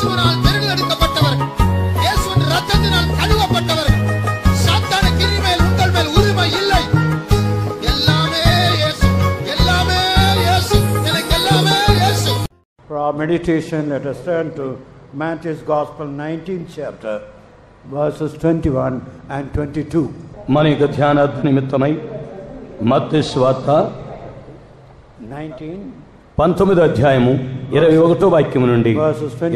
இயேசுவினால் தேர்ந்தெடுக்கப்பட்டவர்கள், இயேசுவின் இரத்தத்தினால் கழுவப்பட்டவர்கள். சாத்தான கிரிமேல் உங்கள் மேல் உரிமை இல்லை. எல்லாமே இயேசு, எல்லாமே இயேசு, எனக்கு எல்லாமே இயேசு. For our meditation, let us turn to Matthew's Gospel, 19th chapter, verses 21 and 22. మన యొక్క ధ్యానార్థ నిమిత్తమై మత్తయి సువార్త 19వ అధ్యాయము 21వ వాక్యము నుండి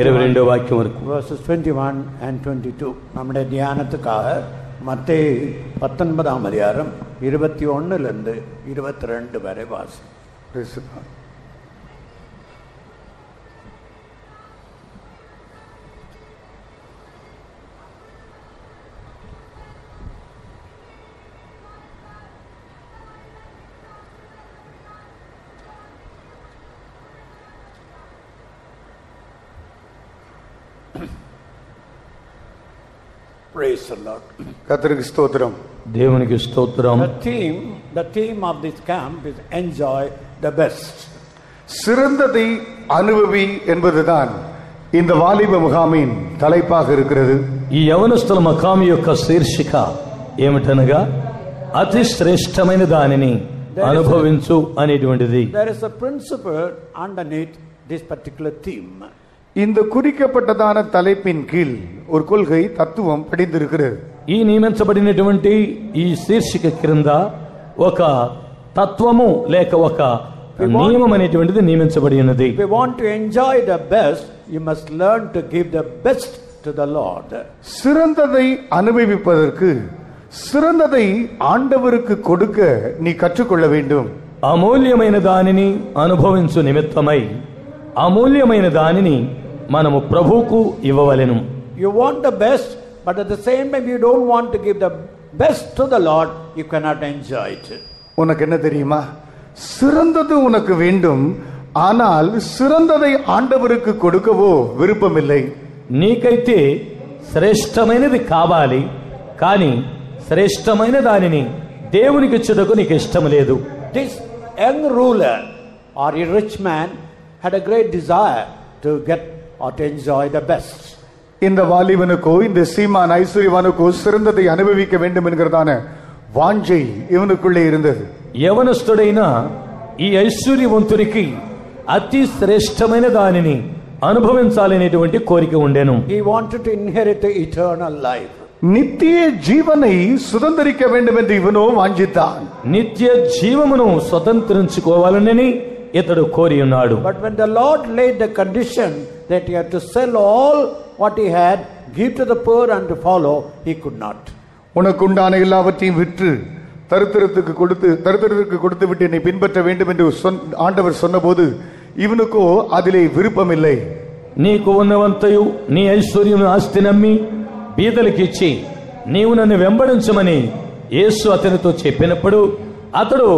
22వ వాక్యం వరకు. Verses 21 and 22. நம்முடைய தியானத்துக்காக மத்தேயு 19ஆம் அதிகாரம் 21லிருந்து 22 வரை வாசிப்போம். Praise the Lord. கர்த்தருக்கு ஸ்தோத்திரம். దేవునికి స్తోత్రం. The theme of this camp is enjoy the best. சிறந்ததை அனுபவி என்பதுதான் இந்த வாலிப முகாமின் தலைப்பாக இருக்கிறது. ఈ యవనస్తుల మకాం యొక్క శీర్షిక ఏమిటనగా అతి శ్రేష్టమైన దానిని అనుభవించు అనేటువంటిది. There is a principle underneath this particular theme. இந்த குறிக்கப்பட்டதான தலைப்பின் கீழ் ஒரு கொள்கை தத்துவம் படிந்திருக்கிறது. ఈ నియమించబడినటువంటి ఈ శీర్షిక క్రింద ఒక తత్వము లేక ఒక నియమం అనేటువంటిది నియమించబడి ఉన్నది. If you want to enjoy the best, you must learn to give the best to the Lord. சிறந்ததை அனுபவிப்பதற்கு சிறந்ததை ஆண்டவருக்கு கொடுக்க நீ கற்றுக்கொள்ள வேண்டும். అమూల్యమైన దానిని అనుభవించు నిమిత్తమై అమూల్యమైన దానిని మనము ప్రభువుకు ఇవ్వవలెను. You want the best, but at the same time you don't want to give the best to the Lord, you cannot enjoy it. உனக்கு என்ன தெரியுமா? சிறந்தது உனக்கு வேண்டும், ஆனால் சிறந்ததை ஆண்டவருக்கு கொடுக்கவோ விருப்பமில்லை. నీకైతే శ్రేష్టమైనది కావాలి, కానీ శ్రేష్టమైన దానిని దేవునికి ఇచ్చుటకు నీకు ఇష్టం లేదు. This young ruler or a rich man had a great desire to get or to enjoy the best. இந்த வாலிபனுக்கோ இந்த சீமான் ஐஸ்வர்யவானுக்கோ சிறந்ததை அனுபவிக்க வேண்டும் என்கிறதான வாஞ்சை இவனுக்குள்ளே இருந்தது. యవనస్తుడైన ఈ ఐశ్వర్యవంతునికి అతి శ్రేష్టమైన దానిని అనుభవించాలనేటువంటి కోరిక ఉండెను. He wanted to inherit the eternal life. நித்திய ஜீவனை சுதந்தரிக்க வேண்டும் என்று இவனோ வாஞ்சித்தான். నిత్య జీవమును స్వతంత్రించుకోవాలని ఇతడు కోరి ఉన్నాడు. But when the Lord laid the condition that he had to sell all what he had, give to the poor and to follow, he could not. உனக்குண்டான எல்லாவற்றையும் விற்று தரித்திரத்துக்கு கொடுத்து விட்டு என்னை பின்பற்ற வேண்டும் என்று ஆண்டவர் சொன்னபோது இவனுக்கோ அதிலே விருப்பம் இல்லை. నీకు ఉన్నవంతయు నీ ఐశ్వర్యం ఆస్తి నమ్మి బీదలకు ఇచ్చి నీవు నన్ను వెంబడించమని యేసు అతనితో చెప్పినప్పుడు అతడు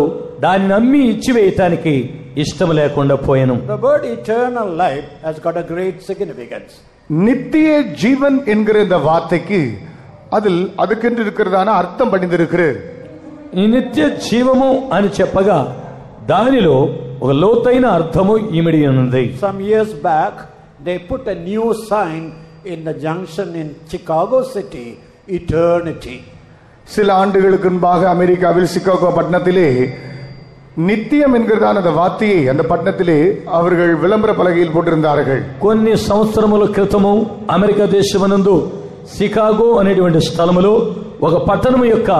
దాన్ని నమ్మి ఇచ్చివేయటానికి ఇష్టం లేకుండా పోయెను. The word eternal life has got a great significance. நித்திய ஜீவன் என்கிற இந்த வார்த்தைக்கு அதில் அதுக்கென்று இருக்கிறதான அர்த்தம் படிந்திருக்கிறது. ఈ నిత్య జీవము అని చెప్పగా దానిలో ఒక లోతైన అర్థము ఇమిడి ఉన్నది. Some years back they put a new sign in the junction in Chicago City, eternity. சில ஆண்டுகளுக்கு முன்பாக அமெரிக்காவில் சிகாகோ பட்டணத்திலே நித்தியம் என்கிறதான அந்த வார்த்தையை அந்த பட்டணத்திலே அவர்கள் விளம்பர பலகையில் போட்டிருந்தார்கள். కొన్ని సంవత్సరముల క్రితము అమెరికా దేశమునందు సికాగో అనేటువంటి స్థలములో ఒక పట్టణము యొక్క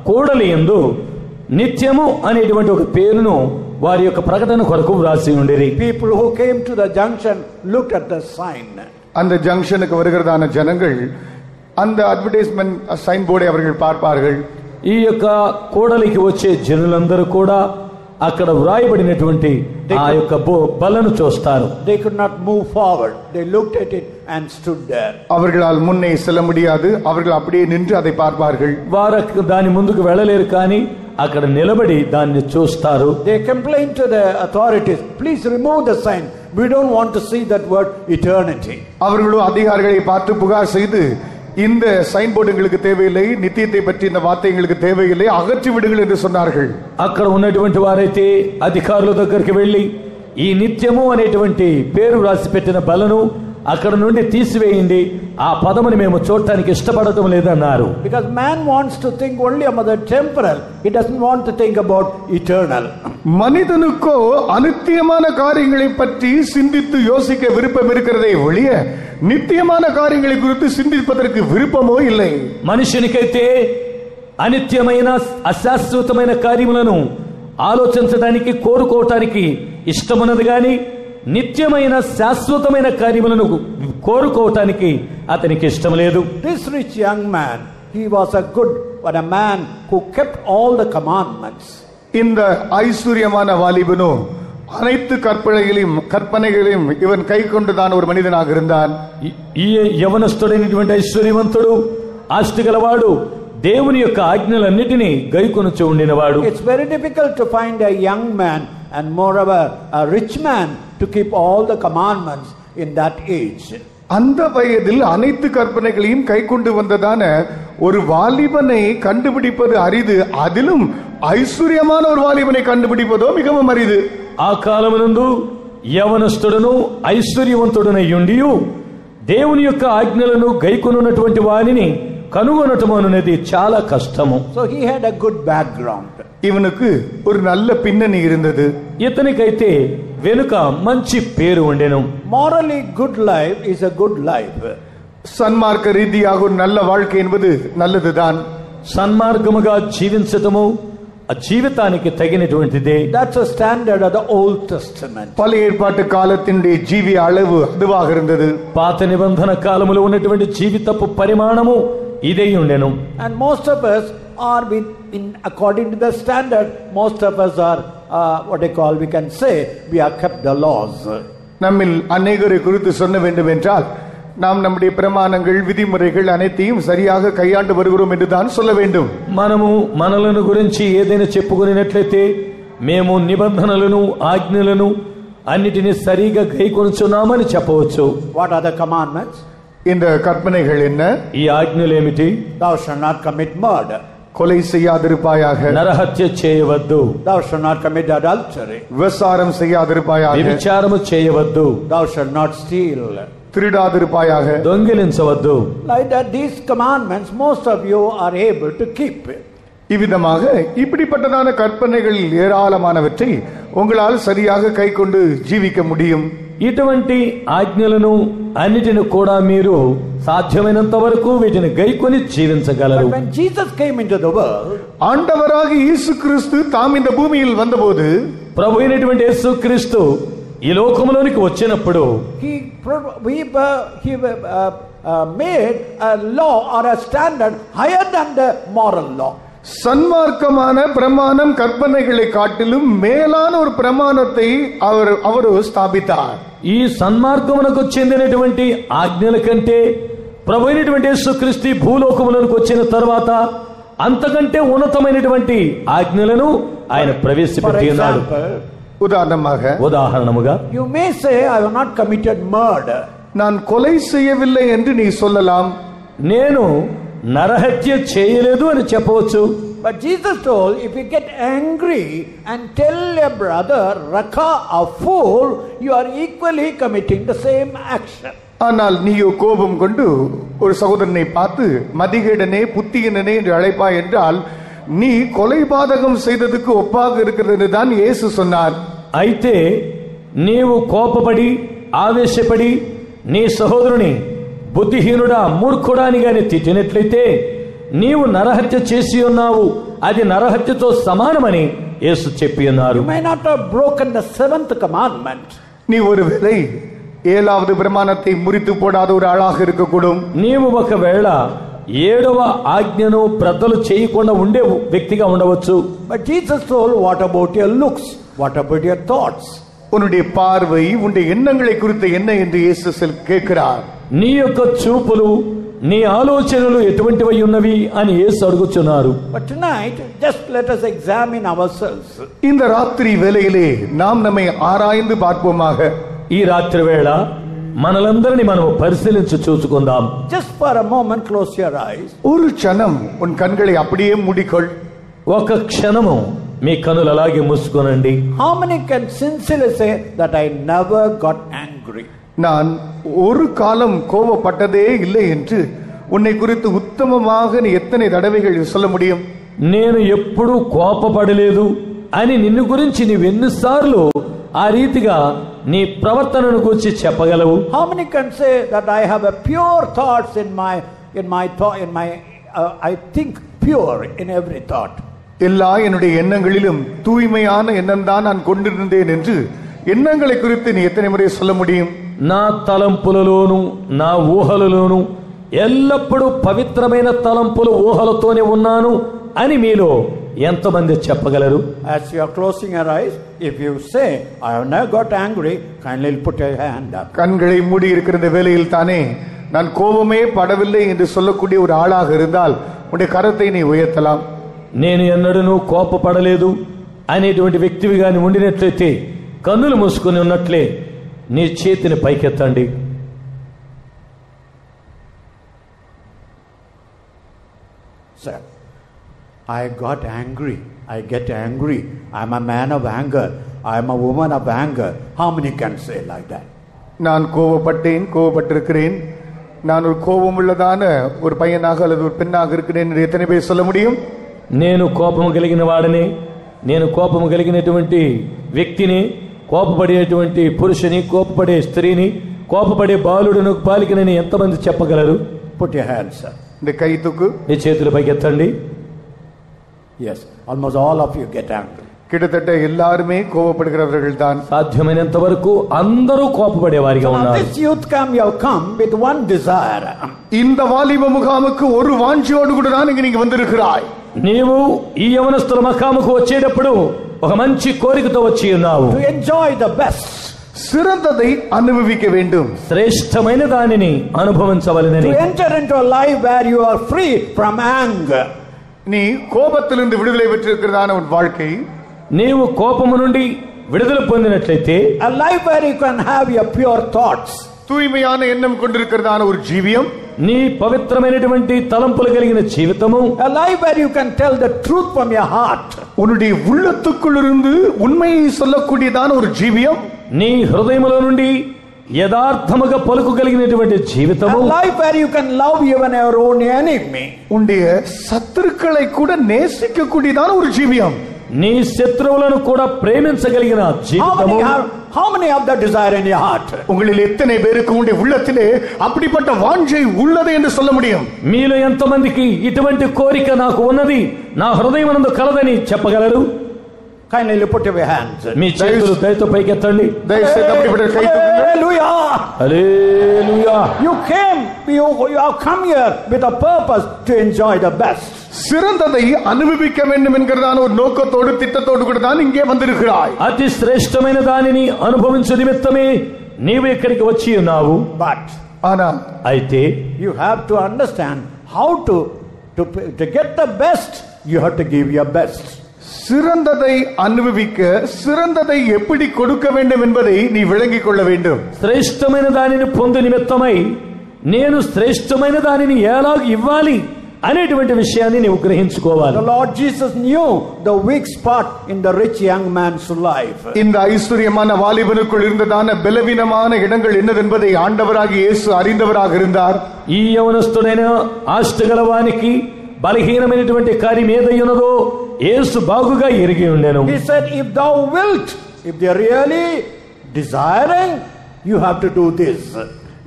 కూడలి యందు నిత్యము అనేటువంటి ఒక పేరును వారి యొక్క ప్రకటన కొరకు వ్రాసి ఉండేది. People who came to the junction looked at the sign. அந்த ஜங்ஷனுக்கு வருகிறதான ஜனங்கள் அந்த அட்வர்டைஸ்மென்ட் சைன் போர்டை அவர்கள் பார்ப்பார்கள். ఈ యొక్క కూడలికి వచ్చే జనులందరూ కూడా అక్కడ వ్రాయబడినటువంటి ఆ యొక్క బలను చూస్తారు. They could not move forward. They looked at it and stood there. அவர்களால் முன்னே செல்ல முடியாது. அவர்கள் அப்படியே நின்று அதை பார்ப்பார்கள். వారు దాని ముందుకు వెళ్ళలేరు, కానీ అక్కడ నిలబడి దాన్ని చూస్తారు. They complained to the authorities, please remove the sign. We don't want to see that word eternity. அவர்களோ அதிகாரிகளை பார்த்து புகார் செய்து இந்த சைன் போர்டு எங்களுக்கு தேவையில்லை, நித்தியத்தை பற்றி இந்த வார்த்தை எங்களுக்கு தேவையில்லை, அகற்றி விடுங்கள் என்று சொன்னார்கள். అక్కడ ఉన్నటువంటి వారైతే అధికారుల దగ్గరికి వెళ్ళి ఈ నిత్యము అనేటువంటి పేరు రాసి పెట్టిన బలను అక్కడ నుండి తీసివేయండి, ఆ పదముని మేము చూడటానికి ఇష్టపడటం లేదన్నారు. Because man wants to think only about the temporal. He doesn't want to think about eternal. மனிதனுக்கோ அநித்தியமான காரியங்களை பற்றி சிந்தித்து யோசிக்க விருப்பம் இருக்கிறதே ஒழிய நித்தியமான காரியங்களை குறித்து சிந்திப்பதற்கு விருப்பமோ இல்லை. మనుషునికైతే అనిత్యమైన అశాశ్వతమైన కార్యములను ఆలోచించడానికి కోరుకోవటానికి ఇష్టమున్నది గాని నిత్యమైన శాశ్వతమైన కార్యములను కోరుకోవటానికి అతనికి ఇష్టం లేదు. This rich young man, he was a man who kept all the commandments. இந்த ஐஸ்வர்யமான வாலிபனோ அனைத்து கற்பனைகளையும் இவன் கை கொண்டுதான் ஒரு மனிதனாக இருந்தான். ఈ యవనస్తుడైనటువంటి ఐశ్వర్యవంతుడు, ఆస్తి గలవాడు, దేవుని యొక్క ఆజ్ఞలన్నిటినీ గైకొనుచు ఉండినవాడు. It's very difficult to find a young man and moreover a rich man to keep all the commandments in that age. அந்த வயதில் அனைத்து கற்பனைகளையும் கை கொண்டு வந்ததான ஒரு வாலிபனை கண்டுபிடிப்பது அரிது. அதிலும் ఐశ్వర్యமான ஒரு వాలిబனை కண்டுபிடிப்பదో మిகவும் అరిదు. ఆ కాలమునందు యవనస్తుడును ఐశ్వర్యవంతుడనై ఉండియు దేవుని యొక్క ఆజ్ఞలను గైకొనున్నటువంటి వానిని కనుగొనటం అనేది చాలా కష్టము. So he had a good background. ఇవనుకు ஒரு நல்ல பின்னணி இருந்தது. ఇతనికైతే వెనుక మంచి పేరు ఉండెను. Morally good life is a good life. సన్మార్గ రీతిயாக ஒரு நல்ல வாழ்க்கை என்பது நல்லதுதான். సన్మార్గముగా జీవించటము ఆ జీవితానికి తగినటువంటిదే. That's a standard of the Old Testament. பழைய ஏற்பாட்டு காலத்தினுடைய ஜீவிய அளவு அதுவாக இருந்தது. పాత నిబంధన కాలములో ఉన్నటువంటి జీవితపు పరిమాణము ఇదే ఉండెను. And most of us are according to the standard, most of us are we can say we have kept the laws. நம்மில் அநேகரை குறித்து சொல்ல வேண்டும் என்றால் நாம் நம்முடைய பிரமாணங்கள் విధిముறைகள் అனைத்தையும் சரியாக கையாண்டு வருகிறோம் என்று தான் சொல்ல வேண்டும். మనము మనలను గురించి ఏదైనా చెప్పుకునేట్లయితే మేము నిబంధనలను ఆజ్ఞలను అన్నిటిని సరిగా గైకొనుచున్నామని చెప్పవచ్చు. What are the commandments? இந்த கற்பனைகள் என்ன? ఈ ఆజ్ఞలు ఏమిటి? Thou shalt not commit murder. கொலை செய்யாதிருப்பாயாக. నరహత్య చేయవద్దు. Thou shalt not commit adultery. விபசாரம் செய்யாதிருப்பாயாக. వ్యభిచారము చేయవద్దు. Thou shalt not steal. திருடாதிருப்பாயாக. దొంగిలించవద్దు. Like that, these commandments most of you are able to keep. இவ்விதமாக இப்படிப்பட்டதான கற்பனைகள் ஏராளமானவற்றை உங்களால் சரியாக கை கொண்டு ஜீவிக்க முடியும். ఇటువంటి ఆజ్ఞలను అన్నిటిని కూడా మీరు సాధ్యమైనంత వరకు వీటిని గైకొని జీవించగలరు. But when Jesus came into the world, ஆண்டவராக இயேசு கிறிஸ்து தாம் இந்த பூமியில் வந்தபோது, ప్రభు అయినటువంటి యేసుక్రీస్తు ఈ లోకములోనికి వచ్చినప్పుడు he made a law or a standard higher than the moral law. சன்மார்க்கமான பிரமாணம் கற்பனைகளை காட்டிலும் மேலான ஒரு பிரமாணத்தை அவர் ஸ்தாபித்தார். ఈ సన్మార్గమునకు చెందినటువంటి ఆజ్ఞల కంటే ప్రభు అయినటువంటి యేసుక్రీస్తు భూలోకములోనికి వచ్చిన తర్వాత అంతకంటే ఉన్నతమైనటువంటి ఆజ్ఞలను ఆయన ప్రవేశపెట్టి ఉన్నాడు. ఉదాహరణముగా you may say I have not committed murder. நான் கொலை செய்யவில்லை என்று நீ சொல்லலாம். నేను నరహత్య చేయలేదు అని చెప్పవచ్చు. But Jesus told, if you get angry and tell a brother Raka a fool, you are equally committing the same action. ஆனால் நீயோ கோபம் கொண்டு ஒரு சகோதரனை பார்த்து மதிகேடனே புத்தியனே என்று அழைப்பாய் என்றால் நீ கொலைபாதகம் செய்ததுக்கு ஒப்பாக இருக்கிறது தான் இயேசு சொன்னார். అయితే నీవు కోపపడి ఆవేశపడి నీ సహోదరుని బుద్ధిహీనుడా మూర్ఖుడా అని గాని తిట్టినట్లయితే నీవు నరహత్య చేసి ఉన్నావు, అది నరహత్యతో సమానమని యేసు చెప్పి ఉన్నారు. You may not have broken the 7th commandment. நீ ஒருவேளை 7வது பிரமாணத்தை முறித்து போடாத ஒரு ஆளாக இருக்கக்கூடும். నీవు ఒకవేళ 7వ ఆజ్ఞను ప్రజలు చేయకుండా ఉండే వ్యక్తిగా ఉండవచ్చు. But Jesus told, what about your looks? What about your thoughts? உன்னுடைய பார்வை உன்னுடைய எண்ணங்களை குறித்து என்ன என்று இயேசு கேட்கிறார். నీ యొక్క చూపులు నీ ఆలోచనలు ఎటువంటివై ఉన్నవి అని యేసు అడుగుచున్నారు. But tonight just let us examine ourselves. இந்த ராத்திரி வேளையிலே நாம் நம்மை ஆராய்ந்து பார்ப்போமாக. ఈ రాత్రి వేళ మనలందరినీ మనం పరిశీలించి చూసుకుందాం. Just for a moment close your eyes. ஒரு క్షణం உன் கண்களை அப்படியே மூடிக்கொள். ఒక క్షణము మీ కనులు అలాగే మూసుకోనండి. How many can sincerely say that I never got angry? நான் ஒரு காலம் கோபப்பட்டதே இல்லை என்று உன்னை குறித்து ఉత్తమமாக நீ ఎత్తனை దడవేகள் சொல்ல முடியும்? నేను ఎప్పుడూ కోపపడలేదు అని నిన్ను గురించి నీవెన్నిసార్లు ఆ రీతిగా నీ ప్రవర్తనను గురించి చెప్పగలవు? How many can say that I have a pure thoughts I think pure in every thought? எல்லா என்னுடைய எண்ணங்களிலும் தூய்மையான எண்ணம் தான் நான் கொண்டிருந்தேன் என்று ఎన్నங்களை குறித்து நீ ఎత్తனை ముறை சொல்ல முடியும்? నా తలంపులలోను నా ఊహలలోను ఎల్లప్పుడూ పవిత్రమైన తలంపులు ఊహలతోనే ఉన్నాను అని మీలో ఎంతమంది చెప్పగలరు? As you are closing your eyes, if you say I have never got angry, kindly put your hand up. கண்களை மூடி இருக்கிற வேளையில் தானே நான் கோபமே படவில்லை என்று சொல்லக்கூடிய ஒரு ஆளாக இருந்தால் உன்னுடைய కరத்தை நீ ఉయర్తலாம். నేను ఎన్నడూ కోపపడలేదు అనేటువంటి వ్యక్తివి గాని ఉండినట్లయితే కన్నులు మూసుకొని ఉన్నట్లే నీ చేతిని పైకెత్తండి. Sir, I got angry. I get angry. I'm a man of anger. I'm a woman of anger. How many can say like that? நான் கோபப்பட்டிருக்கிறேன், நான் ஒரு கோபமுள்ளதான ஒரு பையனாக அல்லது ஒரு பெண்ணாக இருக்கிறேன் என்று எத்தனை பேர் சொல்ல முடியும்? నేను కోపము కలిగిన వాడిని, నేను కోపము కలిగినటువంటి వ్యక్తిని, కోపపడేటువంటి పురుషుని, కోపపడే స్త్రీని, కోపపడే బాలుడును, బాలికని ఎంతమంది చెప్పగలరు? Put your hands up. இந்த கை தூக்கு. నీ చేతులు పైకెత్తండి. Yes, almost all of you get angry. கிட்டத்தட்ட எல்லாருமே கோபப்படுகிறவர்கள் தான். సాధ్యమైనంత వరకు అందరూ కోపపడేవారిగా ఉన్నారు. This youth camp you have come with one desire. இந்த வாலிப முகாமுக்கு ஒரு வாஞ்சியோடு கூட தான் நீங்க வந்திருக்கிறாய். నీవు ఈ యవనస్తుల మకాముకు వచ్చేటప్పుడు ఒక మంచి కోరికతో వచ్చి ఉన్నావు. To enjoy the best. சிறந்ததை அனுபவிக்க வேண்டும். శ్రేష్టమైన దానిని అనుభవించవలెనని. To enter into a life where you are free from anger. நீ கோபத்திலிருந்து விடுதலை பெற்றிருக்கிறதான ஒரு வாழ்க்கை, నీవు కోపము నుండి విడుదల పొందినట్లయితే a life where you can have your pure thoughts, தூய்மையான எண்ணம் கொண்டிருக்கிறதான ஒரு ஜீவியம், నీ పవిత్రమైనటువంటి తలంపులు కలిగిన జీవితము, a life where you can tell the truth from your heart, உன்னுடைய உள்ளத்துக்குள் இருந்து உண்மையை சொல்லக்கூடியதான ஒரு ஜீவியம், నీ హృదయములో నుండి యథార్థముగా పలుకుగలిగినటువంటి జీవితము, a life where you can love even your own enemy, உன்னுடைய சத்துருக்களை கூட நேசிக்கக்கூடியதான ஒரு ஜீவியம், నీ శత్రువులను కూడా ప్రేమించగలిగిన జీవితము. How many have that desire in your heart? உங்களில் எத்தனை பேருக்கு உங்களுடைய உள்ளத்திலே அப்படிப்பட்ட வாஞ்சை உள்ளது என்று சொல்ல முடியும்? మీలో ఎంతమందికి ఇటువంటి కోరిక నాకు ఉన్నది, నా హృదయమునందు కలదని చెప్పగలరు? Kindly put your hands. మీ చేతులు దయతో పైకెత్తండి. దయచేసి அப்படிப்பட்ட కై తూకండి. Hallelujah. Hallelujah. You have come here with a purpose to enjoy the best. சிறந்ததை அனுபவிக்க வேண்டும் என்கிறதான ஒரு நோக்கத்தோடு திட்டத்தோடு கூட தான் இங்கே வந்திருக்கிறாய். అతి శ్రేష్టమైన దానిని అనుభవించు నిమిత్తమే నీవు ఇక్కడికి వచ్చి ఉన్నావు. But ஆனால் అయితే you have to understand how to get the best. You have to give your best. சிறந்ததை அனுபவிக்க சிறந்ததை எப்படி கொடுக்க வேண்டும் என்பதை நீ விளங்கிக் கொள்ள வேண்டும். శ్రేష్టమైన దానిని పొందు నిమిత్తమై నేను శ్రేష్టమైన దానిని ఎలాగ ఇవ్వాలి అనేటువంటి విషయాన్ని నీవు గ్రహించుకోవాలి. The Lord Jesus knew the weak spot in the rich young man's life. இந்த ஐஸ்வர்யமான வாலிபனுக்குள் இருந்ததான பலவீனமான இடங்கள் என்னதென்பதை ஆண்டவராகிய இயேசு அறிந்தவராக இருந்தார். ఈ యవనస్తుడైన ఆస్తిగలవానికి బలహీనమైనటువంటి కార్యం ఏదైనదో యేసు బాగుగా ఎరిగి ఉండెను. He said, if thou wilt, if they are really desiring, you have to do this.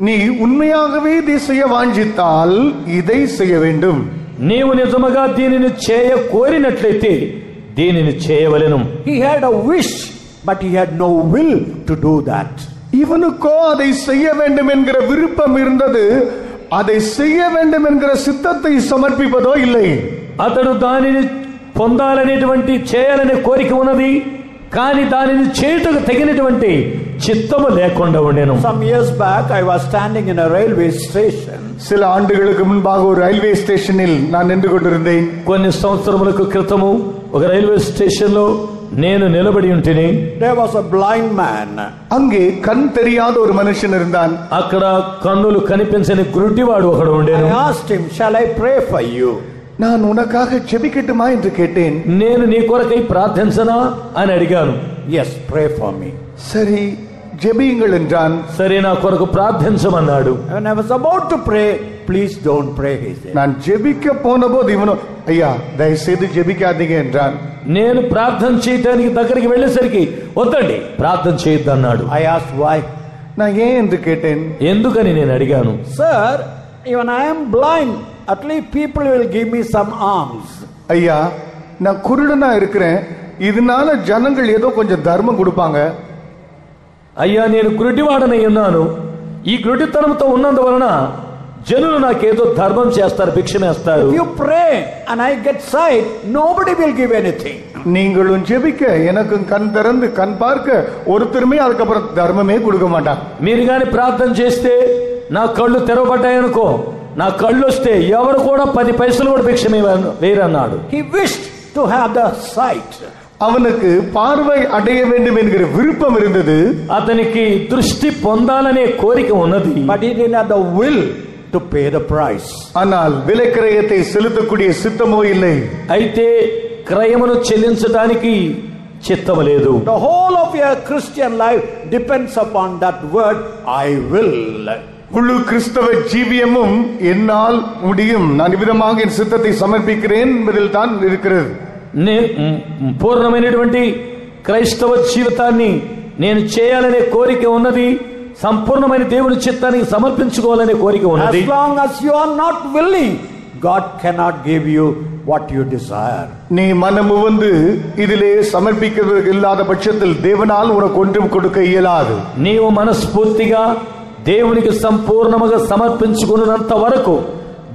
நீ உண்மையாகவே இதை செய்ய வாஞ்சித்தால் இதை செய்ய வேண்டும். నీవు నిజముగా దీనిని చేయ కోరినట్లయితే దీనిని చేయవలెను. He had a wish, but he had no will to do that. இவனுக்கோ அதை செய்ய வேண்டும் என்கிற விருப்பம் இருந்தது, அதை செய்ய வேண்டும் என்கிற சித்தத்தை சமர்ப்பிப்பதோ இல்லை. అతడు దానిని పొందాలనేటువంటి చేయాలనే కోరిక ఉన్నది, కానీ దానిని చేయుటకు తగినటువంటి చిత్తము లేకుండా ఉండెను. Some years back I was standing in a railway station. சில ஆண்டுகளுக்கு முன்பாக ஒரு ரயில்வே ஸ்டேஷனில் நான் நின்று கொண்டிருந்தேன். కొన్ని సంవత్సరములకు క్రితము ఒక రైల్వే స్టేషన్ లో నేను నిలబడి ఉంటిని. There was a blind man. அங்கே கண் தெரியாத ஒரு மனுஷன் இருந்தான். అక్కడ కన్నులు కనిపించని గురుడివాడు ఒకడు ఉండెను. I asked him, shall I pray for you? நான் உனக்காக ஜெபிக்கட்டுமா என்று கேட்டேன். నేను నీ కొరకై ప్రార్థించనా అని అడిగాను. Yes, pray for me. சரி ஜெபியுங்கள் என்றான். సరే నా కొరకు ప్రార్థించమన్నాడు. When I was about to pray, please don't pray, he said. நான் ஜெபிக்க போனபோது இவனோ, ஐயா దయచేసి జెబికాదీங்க என்றான். నేను ప్రార్థన చేయడానికి దగ్గరికి వెళ్ళేసరికి వద్దండి ప్రార్థన చేయొద్దు అన్నాడు. I asked why. நான் ஏன் என்று கேட்டேன். ఎందుకని నేను అడిగాను. Sir, even I am blind, at least people will give me some alms. ஐயா நான் குருடனா இருக்கிறேன், இதனால ஜனங்கள் ஏதோ கொஞ்சம் தர்மம் கொடுப்பாங்க. అయ్యా నేను గుడ్డివాడనై ఉన్నాను, ఈ గుడ్డితనంతో ఉన్నందువలన జనులు నాకేదో ధర్మం చేస్తారు, భిక్షమేస్తారు. If you pray and I get sight, nobody will give anything. நீங்களும் ஜெபிக்க எனக்கும் கண் திறந்து கண் பார்க்க ஒருத்தருமே அதுக்கப்புறம் தர்மமே கொடுக்க மாட்டாங்க. మీరు గాని ప్రార్థన చేస్తే నా కళ్ళు తెరవబడ్డాయనుకో, నా కళ్ళు వస్తే ఎవరు కూడా 10 పైసలు కూడా భిక్షమే వేరన్నాడు. He wished to have the sight. அவனுக்கு பார்வை அடைய வேண்டும் என்கிற விருப்பம் இருந்தது. అతనికి దృష్టి పొందాలనే కోరిక ఉన్నది. But he didn't have the will to pay the price. ஆனால் விலைக்கிரயத்தை செலுத்தக்கூடிய சித்தமோ இல்லை. అయితే క్రయమును చెల్లించడానికి చిత్తము లేదు. The whole of your Christian life depends upon that word, I will. முழு கிறிஸ்தவ ஜீவியமும் என்னால் முடியும், நான் விதமாக என் சித்தத்தை சமர்ப்பிக்கிறேன் என்பதில் தான் இருக்கிறது. పూర్ణమైనటువంటి క్రైస్తవ జీవితాన్ని నేను చేయాలనే కోరిక ఉన్నది, సంపూర్ణమైన దేవుని చిత్తానికి సమర్పించుకోవాలనే కోరిక ఉన్నది. As long as you are not willing, God cannot give you what you desire. நீ மனமு வந்து இதிலே சமர்ப்பிக்கிறது இல்லாத பட்சத்தில் தேவனால் உனக்கு ஒன்றும் கொடுக்க இயலாது. నీవు మనస్ఫూర్తిగా దేవునికి సంపూర్ణముగా సమర్పించుకున్నంత వరకు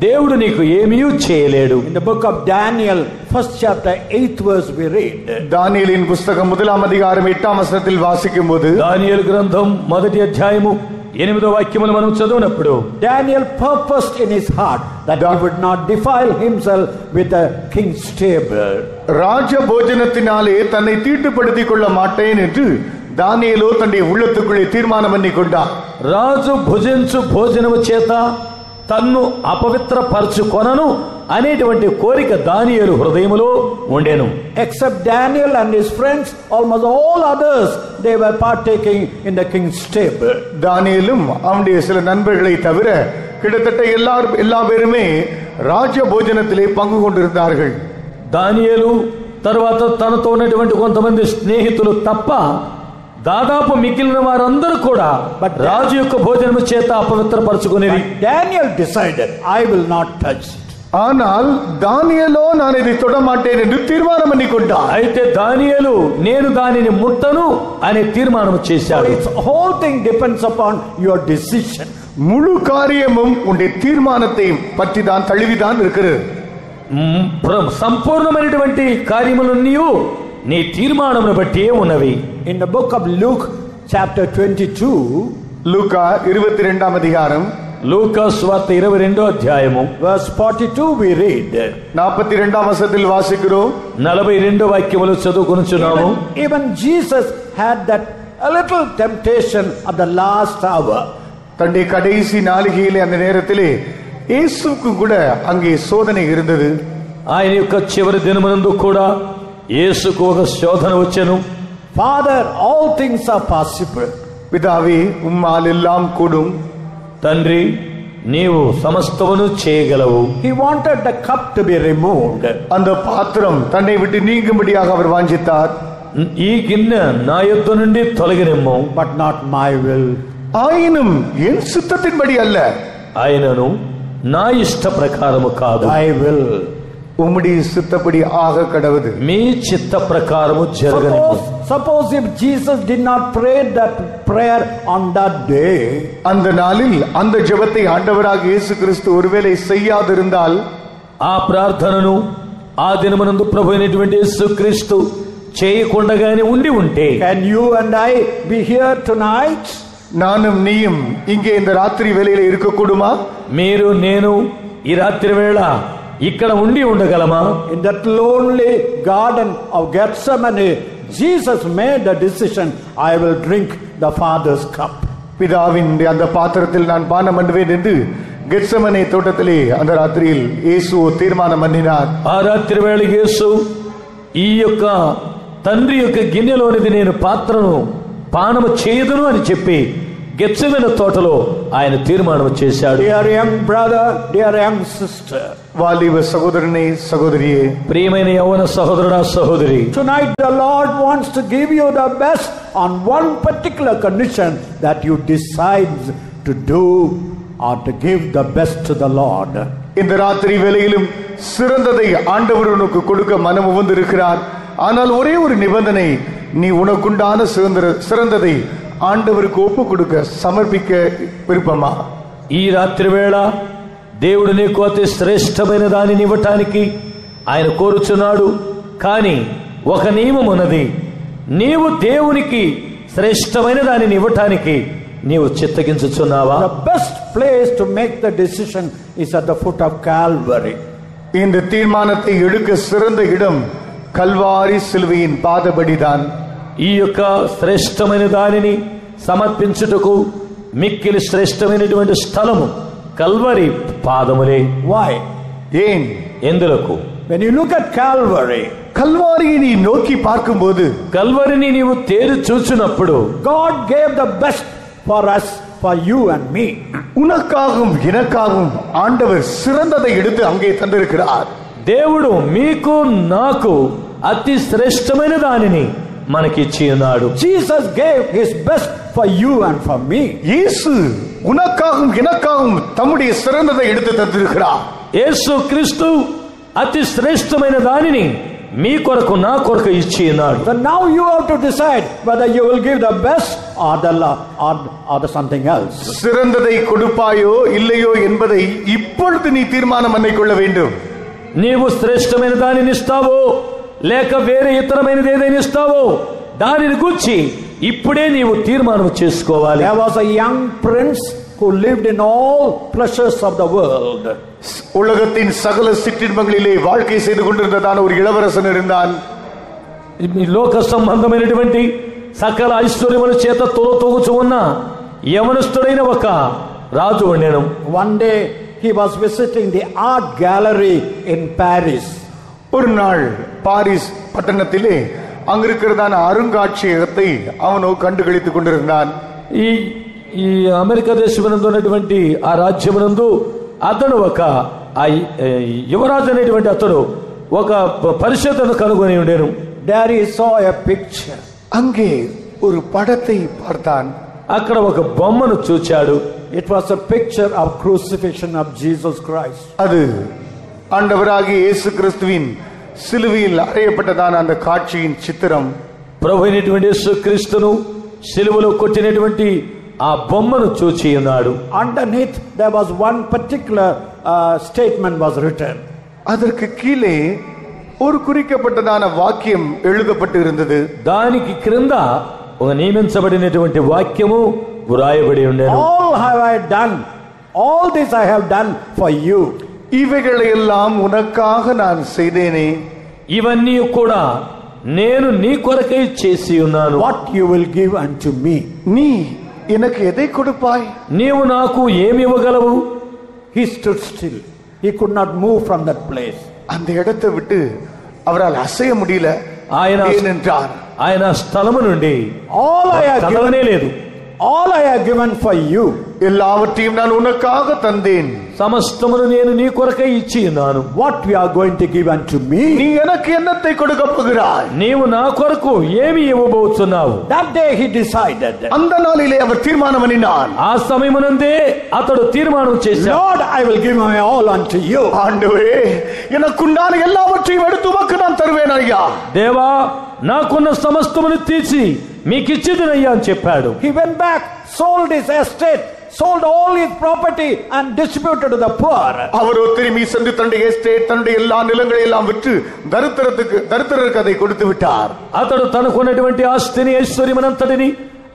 దేవుడు నీకు ఏమీ చేయలేడు. In the book of Daniel, 1st chapter 8th verse we read. దానియేలిన్ పుస్తకం 1వ అధ్యాయం 8వ వచనத்தில் వాసిக்கும்போது, దానియేలు గ్రంథం 1వ అధ్యాయము 8వ వాక్యమును మనం చదివినప్పుడు, Daniel purposed in his heart that he would not defile himself with the king's table. ராஜ போஜனத்தினாலே தன்னை தீட்டுப்படுத்திக் கொள்ள மாட்டேன் என்று దానియేలు తన உள்ளத்துக்குள்ளே తీర్మానం பண்ணி கொண்டார். రాజు భుజించు భోజనము చేత తన్ను అపవిత్రపరచుకొనను అనేటువంటి కోరిక దానియేలు హృదయములో ఉండెను. Except Daniel and his friends, almost all others, they were partaking in the king's table. தானியேலும் அவனுடைய சில நண்பர்களை தவிர கிட்டத்தட்ட எல்லா பேருமே ராஜ భోజనத்திலே பங்கு கொண்டிருந்தார்கள். దానియేలు తర్వాత తనతో ఉన్నటువంటి కొంతమంది స్నేహితులు తప్ప దాదాపు మిగిలిన వారందరూ కూడా రాజు యొక్క భోజనము చేత అపవిత్రపరచుకునేది. Daniel decided, I will not touch it. ஆனால் దానియేలో நான் இதை தொட மாட்டேன் என்று தீர்மானம் பண்ணி கொண்டார். అయితే దానియేలు నేను దానిని ముట్టను అనే తీర్మానం చేశాడు. Its whole thing depends upon your decision. முழு காரியமும் உன்னுடைய தீர்மானத்தை பற்றி தான் தழுவிதான் இருக்கிறது. సంపూర్ణమైనటువంటి కార్యములన్నీ నీ తీర్మానమును బట్టే ఉన్నవి. In the book of Luke chapter 22, లూకా 22వ అధ్యాయం, లూకా సువార్త 22వ అధ్యాయము verse 42 we read. 42వ వచనத்தில் వాసిக்கிறோம். 42వ వాక్యములో చదువుకొనుచున్నాము. Even Jesus had that a little temptation at the last hour. தன்னுடைய கடைசி நாளிகையிலே அந்த நேரத்திலே இயேசுவுக்கு கூட அங்கே சோதனை இருந்தது. ఆయన యొక్క చివరి దినమునందు కూడా యేసుకు ఒక శోధన వచ్చెను. Father, all things are possible. பிதாவே உம்மால் எல்லாம் கூடும். తండ్రి నీవు సమస్తమును చేయగలవు. He wanted the cup to be removed. அந்த பாத்திரம் தன்னை விட்டு நீங்கும்படியாக அவர் வாஞ்சித்தார். ఈ గిన్నె నా యొద్ద నుండి తొలగినిమ్ము, But not my will. ஆயினும் என் சித்தத்தின்படி அல்ல, ఆయనను నా ఇష్ట ప్రకారము కాదు, I will. உம்முடைய சித்தப்படி ஆக கடவுது. మీ చిత్త ప్రకారము జరగనిమ్ము. Suppose if Jesus did not pray that prayer on that day, அந்த நாளில் அந்த ஜெபத்தை ஆண்டவராக இயேசு கிறிஸ்து ஒருவேளை செய்யாதிருந்தால், ఆ ప్రార్థనను ఆ దినమునందు ప్రభు అయినటువంటి యేసుక్రీస్తు చేయకుండగానే ఉండి ఉంటే, can you and I be here tonight? நானும் நீயும் இங்கே இந்த ராத்திரி வேளையில இருக்கக்கூடுமா? మీరు నేను ఈ రాత్రి వేళ ఇక్కడ ఉండి ఉండగలమా? In that lonely garden of Gethsemane, Jesus made the decision, I will drink the Father's cup. பிதாவின் அந்த பாத்திரத்தில் நான் பானம் பண்ணுவேன் என்று గెత్సెమనే తోటத்திலே அந்த రాత్రిயில் యేసు తీర్మానం பண்ணினார். ఆ రాత్రి వేళ యేసు ఈ యొక్క తండ్రి యొక్క గిన్నెలోనిది నేను పాత్రను పానము చేయదును అని చెప్పి గెత్సెమనే తోటలో ఆయన తీర్మానం చేశాడు. Dear young brother, dear young sister, వాలిబ సహోదరుని సహోదరియే, ప్రియమైన యవ్వన సహోదరుడా సహోదరి, tonight the Lord wants to give you the best on one particular condition, that you decide to do or to give the best to the Lord. இந்த ராத்திரி வேளையிலும் சிறந்ததை ஆண்டவர் உனக்கு கொடுக்க மனம் வந்திருக்கிறார். ஆனால் ஒரே ஒரு நிபந்தனை, நீ உனக்குண்டான சிறந்ததை ఆండవరికి ఒప్పు కొడుక సమర్పిక విరుపమా? ఈ రాత్రి వేళ దేవుడు నీకు అతి శ్రేష్టమైన దానిని ఇవ్వటానికి ఆయన కోరుచున్నాడు. కానీ ఒక నియమం ఉన్నది, నీవు దేవునికి శ్రేష్టమైన దానిని ఇవ్వటానికి నీవు చిత్తగించుచున్నావా? The best place to make the decision is at the foot of Calvary. இந்த தீர்மானத்தை எடுக்க சிறந்த இடம் கல்வாரி சிலுவையின் பாதபடிதான். ఈ యొక్క శ్రేష్టమైన దానిని సమర్పించుటకు మిక్కిలి శ్రేష్టమైనటువంటి స్థలము కల్వరి పాదములే. Why? ఏం? ఎందులకు? When you look at Calvary, కల్వారిని నీ నోకి பார்க்கும்போது, కల్వరిని నీవు తేరి చూచినప్పుడు, God gave the best for us, for you and me. உனக்காகவும் எனக்காகவும் ஆண்டவர் சிறந்ததை எடுத்து அங்கே தந்திருக்கிறார். దేవుడు మీకు నాకు అతి శ్రేష్టమైన దానిని మనకిచ్చి ఉన్నాడు. Jesus gave his best for you and for me. యేసు உனக்காகவும் எனக்காகவும் தம்முடைய சிறந்ததை எடுத்து தந்திருக்கிறார். యేసు క్రీస్తు అతి శ్రేష్టమైన దానిని మీ కొరకు నా కొరకు ఇచ్చి ఉన్నాడు. So now you have to decide whether you will give the best or the something else. சிறந்ததை கொடுப்பாயோ இல்லையோ என்பதை இப்பொழுது நீ தீர்மானம் பண்ணிக்கொள்ள வேண்டும். నీవు శ్రేష్టమైన దానిని ఇస్తావో లేక వేరే ఇతరమైనది ఏదైనా ఇస్తావో దానిని గురించి ఇప్పుడే నీవు తీర్మానం చేసుకోవాలి. There was a young prince who lived in all pleasures of the world. உலகத்தின் சகல சிற்றின்பங்களிலே வாழ்க்கை செய்து கொண்டிருந்ததான ஒரு இளவரசன் இருந்தான். ఈ లోక సంబంధమైనటువంటి సకల ఐశ్వర్యముల చేత తోతూగుచు ఉన్న యవనస్తుడైన ఒక రాజు ఉండెను. One day he was visiting the art gallery in Paris. ஒரு நாள் பாரிஸ் பட்டணத்திலே அங்கிருக்கிறதான அருங்காட்சியகத்தை அவனோ கண்டுகளித்துக் கொண்டிருந்தான். ఈ అమెరికా దేశమునందు ఉన్నటువంటి ఆ రాజ్యమునందు అతడు ఒక యువరాజు అనేటువంటి అతడు ఒక పరిశోధన కనుగొని ఉండేను. There he saw a picture. அங்கே ஒரு படத்தை பார்த்தான். అక్కడ ఒక బొమ్మను చూచాడు. It was a picture of crucifixion of Jesus Christ. அது ஆண்டவராகிய இயேசு கிறிஸ்துவின் சிலுவையில் அறையப்பட்டதான அந்த காட்சியின் சித்திரம். ప్రభు అయినటువంటి యేసు క్రీస్తును సిలువలో కొట్టినటువంటి ఆ బొమ్మను చూచి ఉన్నాడు. Underneath there was one particular statement was written. அதற்கு கீழே ஒரு குறிக்கப்பட்டதான வாக்கியம் எழுதப்பட்டு இருந்தது. దానికి క్రింద ఒక నియమించబడినటువంటి వాక్యము వ్రాయబడి ఉండేను. All have I done, all this I have done for you. இவைகளை எல்லாம் உனக்காக நான் செய்தேனே. ఇవన్నీ కూడా నేను నీ కొరకై చేసి ఉన్నాను. What you will give unto me? நீ எனக்கு எதை கொடுப்பாய்? నీవు నాకు ఏమి ఇవ్వగలవు? He stood still. He could not move from that place. அந்த இடத்தை விட்டு அவரால் அசைய முடியல. ஏனென்றார் ఆయన స్థలము నుండి all I have కదలనే లేదు. All I have given for you. எல்லாவற்றையும் நான் உனக்காக தந்தேன். సమస్తమును నేను నీ కొరకై ఇచ్చి ఉన్నాను. What we are going to give unto me? நீ எனக்கு என்னத்தை கொடுக்க போகிறாய்? నీవు నా కొరకు ఏమి ఇవ్వబోతున్నావు? That day he decided. அந்த நாளிலே அவர் தீர்மானம் பண்ணினார். ఆ సమయమునందే అతడు తీర్మానం చేశాడు. Lord, I will give my all unto you. ஆண்டவரே, எனக்குண்டான எல்லாவற்றையும் எடுத்து உமக்கு நான் தருவேன் ஐயா. దేవా, నాకున్న సమస్తమును తీసి మీకిచ్చిదనయ్యా అని చెప్పాడు. He went back, sold his estate, sold all his property and distributed to the poor. அவரோ திரும்பி சென்று தன்னுடைய எஸ்டேட், தன்னுடைய எல்லா நிலங்களை எல்லாம் விற்று தரித்திரருக்கு அதை கொடுத்து விட்டார். అతడు తనకున్నటువంటి ఆస్తిని ఐశ్వర్యమనంతటిని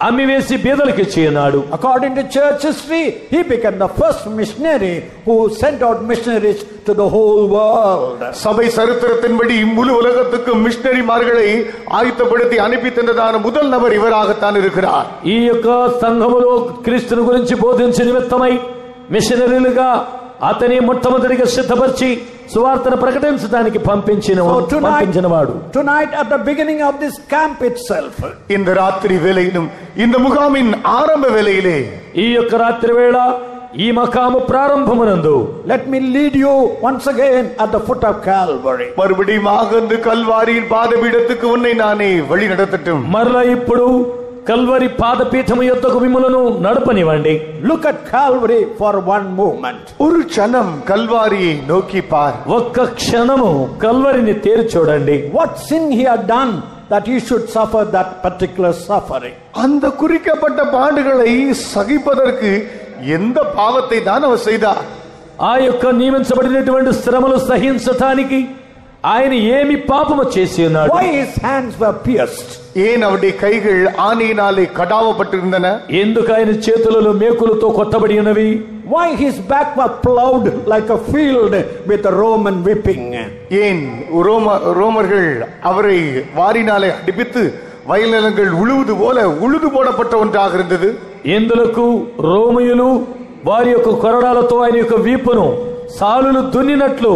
అమ్మివేసి బీదలకు ఇచ్చి ఉన్నాడు. According to church history, he became the first missionary who sent out missionaries to the whole world. சபை சரித்திரத்தின்படி முழு உலகத்துக்கு மிஷனரிமார்களை ஆயத்தப்படுத்தி அனுப்பி தந்ததான முதல் நபர் இவராகத்தான் இருக்கிறார். ఈ యొక్క సంఘములో క్రీస్తుని గురించి బోధించే నిమిత్తమై మిషనరీలుగా అతని మొట్టమొదటిగా సిద్ధపరిచి సువార్తను ప్రకటించడానికి పంపించిన వాడు. Tonight at the beginning of this camp itself, இந்த ராத்திரி வேளையிலும் இந்த முகாமின் ஆரம்ப வேளையிலே, ఈ యొక్క రాత్రి వేళ ఈ మకాము ప్రారంభమునందు, let me lead you once again at the foot of Calvary. மறுபடியும் அந்த கல்வாரியின் பாதபீடத்துக்கு உன்னை நானே வழி நடத்தட்டும். మరలా ఇప్పుడు కల్వరి పాదపీఠము యొద్దకు మిమ్ములను నడపనివ్వండి. Look at Calvary for one moment. ஒரு క్షణం కల్వారిயை నోకి పార్. ఒక్క క్షణము కల్వరిని తేరి చూడండి. What sin he had done that he should suffer that particular suffering? அந்த குறிக்கப்பட்ட பாடுகளை சகிப்பதற்கு எந்த பாவத்தை தான் அவர் செய்தார்? ఆ యొక్క నియమించబడినటువంటి శ్రమలు సహించటానికి ఆయన ఏమి పాపము చేసి ఉన్నాడు? Why his hands were pierced? ஏன் அவருடைய கைகள் ஆணியினாலே கடாவப்பட்டிருந்தன? ఎందుకు ఆయన చేతులలో మేకులతో కొట్టబడి ఉన్నవి? Why his back was plowed like a field with a Roman whipping? ஏன் ரோமர்கள் அவரை வாரினாலே அடிப்பித்து வயல் நிலங்கள் உழுவது போல உழுது போடப்பட்ட ஒன்றாக இருந்தது? ఎందులకు రోమయులు వారి యొక్క కొరడాలతో ఆయన యొక్క వీపును సాలులు దున్నినట్లు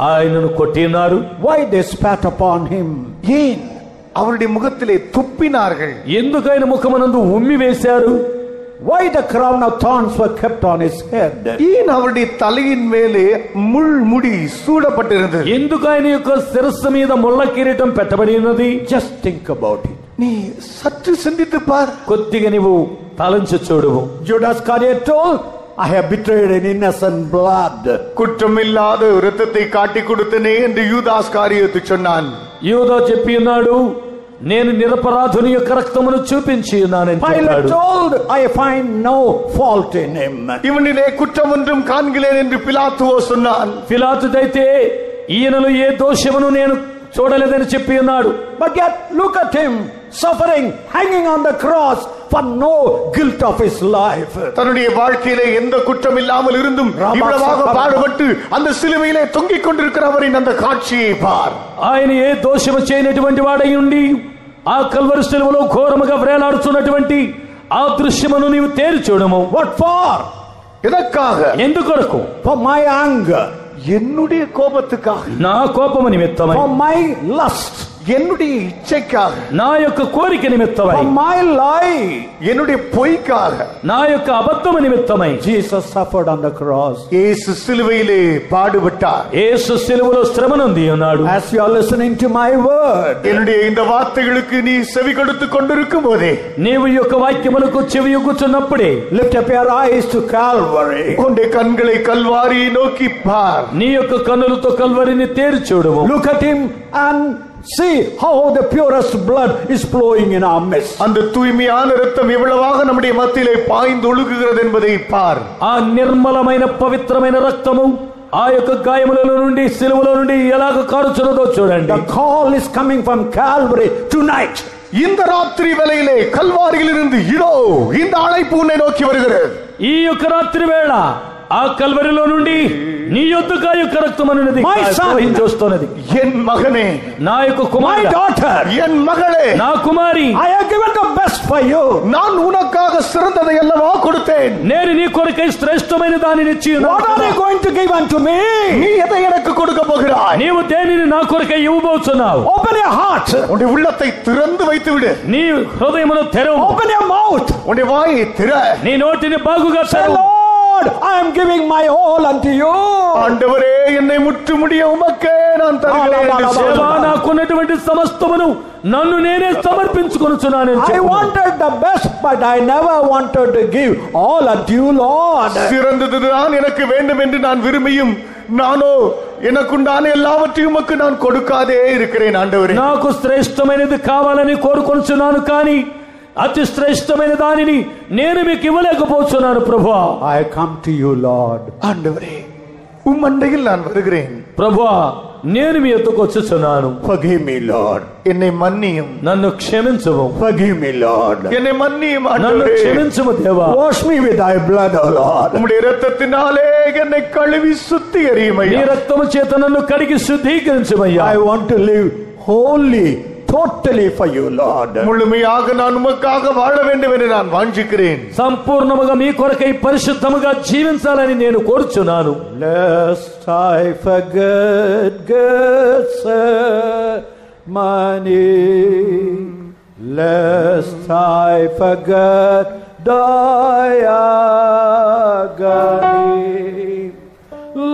ఆయనను కొట్టినారు? Why they spat upon him? ஏன் அவருடைய முகத்திலே துப்பினார்கள்? ఎందుకు ఆయన ముఖమునందు ఉమ్మి వేశారు? Why the crown of thorns were kept on his head? ஏன் அவருடைய தலையின் மேலே முள்முடி சூடப்பட்டிருந்தது? ఎందుకు ఆయన యొక్క శిరస్సు మీద ముళ్ళ కిరీటం పెట్టబడి ఉన్నది? Just think about it. நீ சற்று சிந்தித்து பார். కొద్దిగా నీవు తలంచి చూడుము. Judas Iscariot told, I have betrayed an innocent blood. குற்றமில்லாத இரத்தத்தை காட்டி கொடுத்தனே என்று யூதாஸ் காரியத்தை சொன்னான். యూదా చెప్పి ఉన్నాడు, నేను నిరపరాధుని యొక్క రక్తమును చూపించి ఉన్నానని Pilate చెప్పాడు. told, I find no fault in him. இவனிலே குற்றம் ஒன்றும் காண்கிறேன் என்று பிலாத்துவோ சொன்னான். పిలాతుదైతే ఈయనలో ఏ దోషమును నేను చూడలేదని చెప్పి ఉన్నాడు. But yet look at him suffering, hanging on the cross for no guilt of his life. தன்னுடைய வாழ்க்கையிலே எந்த குற்றம் இல்லாமல் இருந்தும் இவ்வளவாக பாடுபட்டு அந்த சிலுவையிலே தொங்கிக் கொண்டிருக்கிறவரின் அந்த காட்சியை பார். ఆయన ఏ దోషము చేయనటువంటి వాడై ఉండి ఆ కల్వరి శిలువలో ఘోరముగా వేలాడుతున్నటువంటి ఆ దృశ్యమును నీవు తేరి చూడము. What for? எதற்காக? ఎందుకొరకు? For my anger, என்னுடைய கோபத்துக்காக, నా కోపము నిమిత్తమై, for my lust, என்னுடைய இச்சைக்காக, నా యొక్క కోరిక నిమిత్తమై, for my lie, என்னுடைய பொய்க்காக, నా యొక్క అబద్ధము నిమిత్తమై Jesus suffered on the cross. இயேசு சிலுவையிலே பாடுபட்டார். యేసు శిలువలో శ్రమనుంది ఉన్నాడు. As you are listening to my word, என்னுடைய இந்த வார்த்தைகளுக்கு நீ செவி கொடுத்து கொண்டிருக்கும் போதே, నీవు ఈ యొక్క వాక్యములకు చెవియొగ్గుచున్నప్పుడే lift up your eyes to Calvary. உன்னுடைய கண்களை கல்வாரியை நோக்கி பார். నీ యొక్క కన్నులతో కల్వరిని తేరి చూడము. Look at him and see how the purest blood is flowing in our midst. அந்த தூய்மையான இரத்தம் எவ்வளவாக நம்முடைய மத்தியிலே பாய்ந்து ஒழுகுகிறது என்பதை பார். ఆ నిర్మలమైన పవిత్రమైన రక్తము ఆ యొక్క గాయములలో నుండి సిలువలో నుండి ఎలాగ కారుచున్నదో చూడండి. The call is coming from Calvary tonight. இந்த ராத்திரி வேளையிலே கல்வாரியிலிருந்து இதோ இந்த அழைப்பு உன்னை நோக்கி வருகிறது. ఈ యొక్క రాత్రి వేళ ఆ కల్వరిలో నుండి నీ యొద్దకు ఆ యొక్క రక్తమనున్నది ప్రవహించొస్తున్నది. என் மகனே, నా యొక్క My కుమారి, daughter, என் மகளே, నా కుమారి, I have given the best for you. நான் உனக்காக சிறந்ததை அல்லவா கொடுத்தேன். నేను నీ కొరకై శ్రేష్టమైన దానిని ఇచ్చి What are ఉన్నాను. you going to give unto me? நீ எதை எனக்கு கொடுக்க போகிறாய்? నీవు దేనిని నా కొరకై ఇవ్వబోతున్నావు? Open your heart. உன்னுடைய உள்ளத்தை திறந்து வைத்து விடு. నీ హృదయమును తెరవు. Open your mouth. உன்னுடைய வாயை திற. నీ నోటిని బాగుగా Say, తెరవు. Lord, I am giving my all unto you. ஆண்டவரே, என்னை முற்றுமுடிய உமக்கே நான் தருகிறேன் என்று దేవా, சொல். నాకున్నటువంటి సమస్తమును నన్ను నేనే సమర్పించుకొనుచున్నాను. I wanted the best, but I never wanted to give all unto you, Lord. சிறந்ததுதான் எனக்கு வேண்டும் என்று நான் விரும்பியும் நானோ எனக்குண்டான எல்லாவற்றையும் உமக்கு நான் கொடுக்காதே இருக்கிறேன். ஆண்டவரே, నాకు శ్రేష్టమైనది కావాలని కోరుకొనుచున్నాను, కానీ అతి శ్రేష్టమైన దానిని నేను మీకు ఇవ్వలేకపోతున్నాను. ప్రభువా, I come to you, Lord. ஆண்டவரே, உம் அண்டையில் நான் வருகிறேன். ప్రభువా, నేను మీ యొద్దకు వచ్చుచున్నాను. Forgive me, Lord. என்னை மன்னியும். నన్ను క్షమించుము. Forgive me, Lord. என்னை மன்னியும் నన్ను ஆண்டவரே. క్షమించుము దేవా. Wash me with thy blood, O Lord. உம்முடைய இரத்தத்தினாலே என்னை கழுவி சுத்திகரியும் నీ ஐயா. రక్తము చేత నన్ను కడిగి శుద్ధీకరించుమయ్యా. I want to live holy totally for you, Lord. முழுமையாக நான் உமக்காக வாழ வேண்டும் என்று நான் வாஞ்சிக்கிறேன். సంపూర్ణముగా మీ కొరకై పరిశుద్ధముగా జీవించాలని నేను కోరుచున్నాను. Lest I forget Gethsemane, lest I forget thy agony,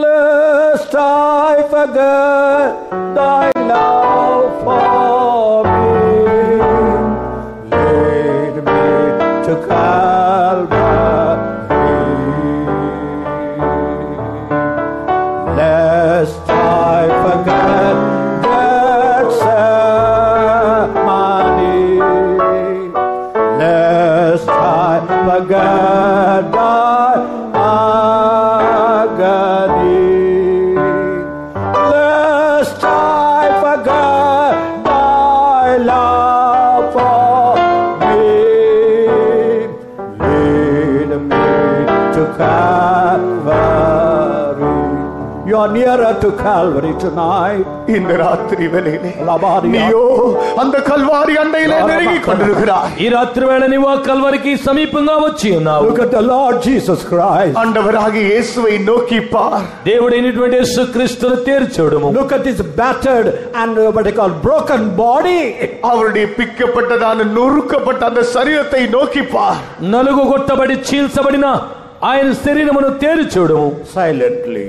lest I forget thy love for me, lead me to Calvary, lest I forget Gethsemane, lest I forget thy agony, lest I forget thy love for me, lead me to Calvary. You are nearer to Calvary tonight. இந்த ராத்திரி வேளையிலே Labari. நீயோ அந்த கல்வாரி அண்டையிலே நெருங்கி கொண்டிருக்கிறாய். ఈ రాత్రి వేళ నీవు ఆ కల్వరికి సమీపంగా వచ్చి ఉన్నావు. Look at the Lord Jesus Christ. ஆண்டவராகிய இயேசுவை நோக்கி பார். దేవుడైనటువంటి యేసుక్రీస్తును తేర్చూడుము. Look at his battered and what they call broken body. அவருடைய பிக்கப்பட்டதான நொறுக்கப்பட்ட அந்த சரீரத்தை நோக்கி பார். నలుగు కొట్టబడి చీల్చబడిన ఆయన శరీరమును తేర్చూడుము. Silently.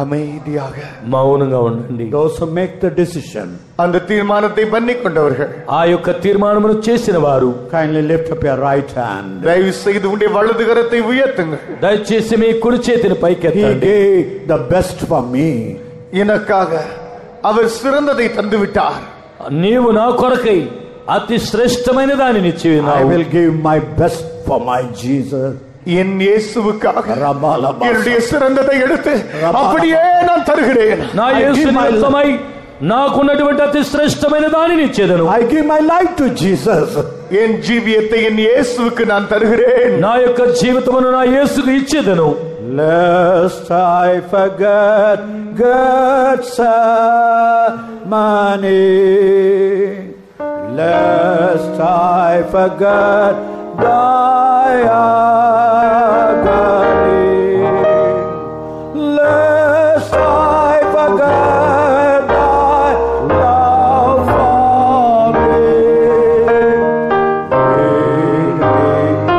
அமைதியாக మౌనంగా ఉండండి. Those who make the decision, அந்த தீர்மானத்தை பண்ணிக்கொண்டவர்கள் ఆ యొక్క తీర్మానమును చేసిన వారు kindly lift up your right hand. தயவு செய்து உடைய வலது கரத்தை உயர்த்துங்கள். దయచేసి మీ కుడి చేతిని He పైకెత్తండి. gave the best for me. எனக்காக அவர் சிறந்ததை தந்து விட்டார். నీవు నా కొరకై అతి శ్రేష్టమైన దానిని ఇచ్చి I ఉన్నావు. will give my best for my Jesus. என் இயேசுவுக்காக Rabalabasa. என்னுடைய சிறந்ததை எடுத்து அப்படியே நான் தருகிறேன். నా యేసు నిమిత్తమై నాకున్నటువంటి అతి శ్రేష్టమైన దానిని ఇచ్చేదను. I give my life to Jesus. என் ஜீவியத்தை என் இயேசுவுக்கு நான் தருகிறேன். నా యొక్క జీవితమును నా యేసుకు ఇచ్చేదను. Lest I forget Gethsemane, lest I forget thy agony, lest I forget thy love for me, lead me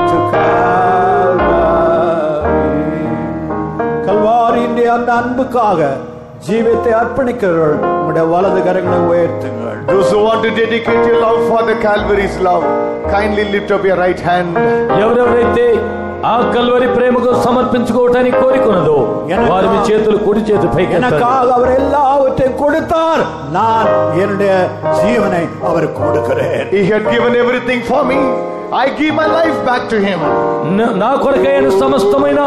to Calvary. கல்வாரியின் அந்த அன்புக்காக ஜீவித்தை அர்ப்பணிக்கிறவர்கள் உங்களுடைய வலது கரங்களை உயர்த்துங்கள். Those who want to dedicate your love for the Calvary's love, kindly lift up your right hand. ఎవరెవరైతే ఆ Calvary ప్రేమకు సమర్పించుకోవటానికి కోరుకున్నదో వారి మీ చేతులు కుడి చేతి పైకి எனக்காக அவர் எல்லாவற்றையும் கொடுத்தார், நான் என்னுடைய ஜீவனை அவருக்கு கொடுக்கிறேன். He had given everything for me. I give my life back to him. నా కొరకైన సమస్తమైన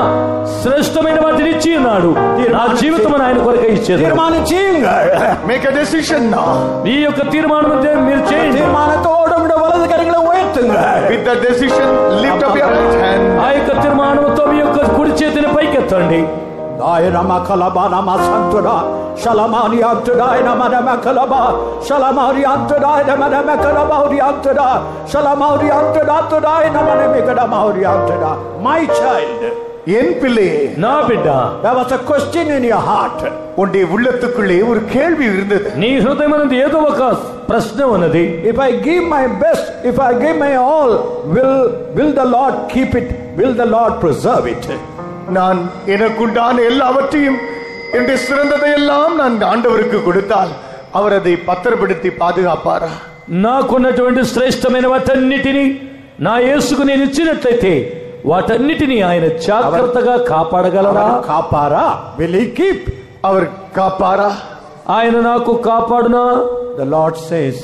శ్రేష్టమైన వాటిని ఇచ్చి ఉన్నాడు. నా జీవితం ఆయన కొరకై ఇచ్చేది. தீர்மானம் செய்யுங்கள். Make a decision now. ఈ యొక్క తీర్మానం మీరు చేయండి. தீர்மானத்தோடு உங்களுடைய வலது கரங்களை உயர்த்துங்கள். With that decision, lift up your right hand. ఆ యొక్క తీర్మానంతో మీ యొక్క కుడి చేతిని పైకెత్తండి. Dairama kalabana masantura shalamani antura namana kalaba shalamari antura namana kalaba uri antura shalamari antura tura namana mekada mauri antura. My child, என் பிள்ளை, నా బిడ్డ, there was a question in your heart. உன்னுடைய உள்ளத்துக்குள்ளே ஒரு கேள்வி இருந்தது. నీ హృదయమనందు ఏదో ఒక ప్రశ్న ఉన్నది. If I give my best, if I give my all, will the Lord keep it? Will the Lord preserve it? நான் எனக்குண்டான எல்லாவற்றையும் என்னுடைய சிறந்ததை எல்லாம் நான் ஆண்டவருக்கு கொடுத்தால் அவர் அதை பத்திரப்படுத்தி பாதுகாப்பாரா? నాకున్నటువంటి శ్రేష్టమైన వాటన్నిటిని నా యేసుకు నేను ఇచ్చినట్లయితే వాటన్నిటిని ఆయన జాగ్రత్తగా కాపాడగలరా? కాపారా? Will he keep? அவர் காப்பாரா? ఆయన నాకు కాపాడునా? The Lord says,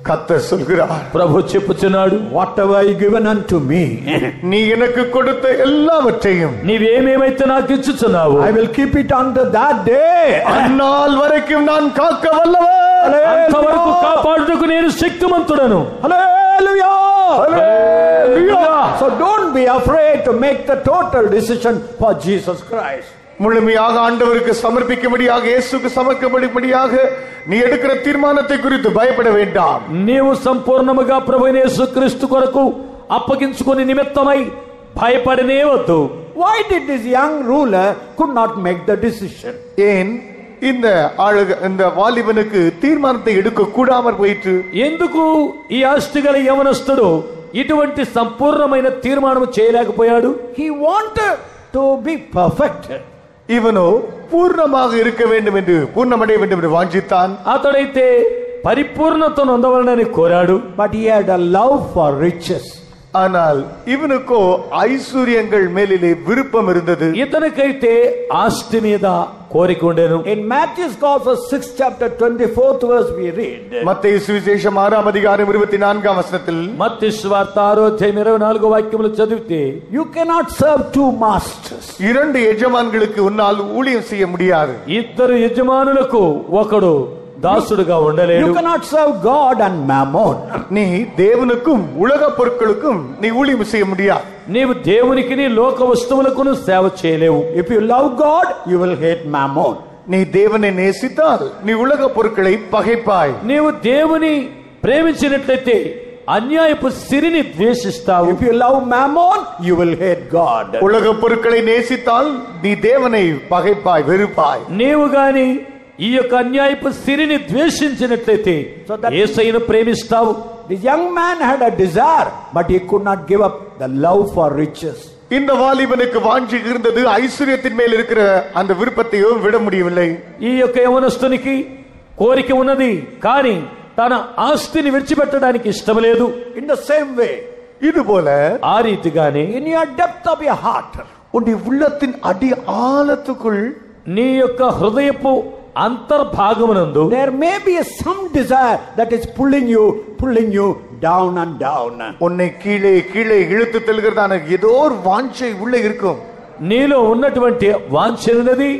கர்த்தர் சொல்கிறார், ప్రభు చెప్పుచున్నాడు, whatever you given unto me, நீ எனக்கு கொடுத்த எல்லாவற்றையும் నీవేమేమైతే నాకు ఇచ్చుచున్నావు I will keep it unto that day. அந்நாள் வரைக்கும் நான் காக்க வல்லவர். అంతవరకు కాపాడుటకు నేను శక్తిమంతుడను. Hallelujah! Hallelujah! So don't be afraid to make the total decision for Jesus Christ. முழுமையாக ஆண்டவருக்கு சமர்ப்பிக்கும்படியாக, இயேசுக்கு சமர்ப்பிக்கும்படியாக நீ எடுக்கிற தீர்மானத்தை குறித்து பயப்பட வேண்டாம். నీవు సంపూర్ణముగా ప్రభువైన యేసుక్రీస్తు కొరకు అప్పగించుకుని నిమిత్తమై భయపడనే వద్దు. Why did this young ruler could not make the decision? ஏன் இந்த வாலிபனுக்கு தீர்மானத்தை எடுக்க கூடாமற் போயிற்று? ఎందుకు ఈ ఆస్తి గల యవనస్తుడు ఇటువంటి సంపూర్ణమైన తీర్మానం చేయలేకపోయాడు? He wanted to be perfect. இவனோ பூர்ணமாக இருக்க வேண்டும் என்று, பூர்ணமடைய வேண்டும் என்று வாஞ்சித்தான். అతడైతే పరిపూర్ణతను పొందవాలని కోరాడు. But he had a love for riches. ஆனால் இவனுக்கோ ஐశ్వర్యங்கள் மேலிலே விருப்பம் இருந்தது. ఇతనికైతే ఆస్తి మీద కోరిక ఉండెను. In Matthew's Gospel 6th chapter 24th verse we read. மத்தேயு சுவிசேஷம் 6ஆம் அதிகாரம் 24ஆம் வசனத்தில், మత్తయి సువార్త 6వ అధ్యాయం 24వ వాక్యములు చదివితే, You cannot serve two masters. இரண்டு எஜமான்களுக்கு உன்னால் ஊழியம் செய்ய முடியாது. ఇద్దరు యజమానులకు ఒకడు దాసుడుగా ఉండలేడు. You cannot serve God and mammon. நீ தேவனுக்கும் உலக பொருட்களுக்கும் நீ ஊழியம் செய்ய முடியாது. నీవు దేవునికి లోక వస్తువులకు సేవ చేయలేవు. If you love God, you will hate mammon. நீ தேவனை நேசித்தால் நீ உலக பொருட்களை பகைப்பாய். నీవు దేవుని ప్రేమించినట్లయితే అన్యాయపు సిరిని ద్వేషిస్తావు. If you love mammon, you will hate God. உலக பொருட்களை நேசித்தால் நீ தேவனை பகைப்பாய், வெறுப்பாய். నీవు గాని ఈ యొక్క అన్యాయపు సిరిని ద్వేషించినట్లయితే యేసయ్యను ప్రేమిస్తావు. This young man had a desire, but he could not give up the love for riches. இந்த வாலிபனுக்கு வாஞ்சி இருந்தது, ஐஸ்வர்யத்தின் மேல் இருக்கிற அந்த விருப்பத்தையும் விட முடியவில்லை. ఈ యొక్క యవనస్తునికి కోరిక ఉన్నది, కానీ తన ఆస్తిని విడిచిపెట్టడానికి ఇష్టం లేదు. In the same way, இது போல ఆ రీతిగానే in your depth of your heart, உன்னுடைய உள்ளத்தின் அடி ஆழத்துக்குள், నీ యొక్క హృదయపు అంతర్భాగమునందు there may be some desire that is pulling you down and down. உன்னை கீழே கீழே இழுத்து தள்ளுகிறதான ஏதோ ஒரு வாஞ்சை உள்ளே இருக்கும். నీలో ఉన్నటువంటి వాంఛనది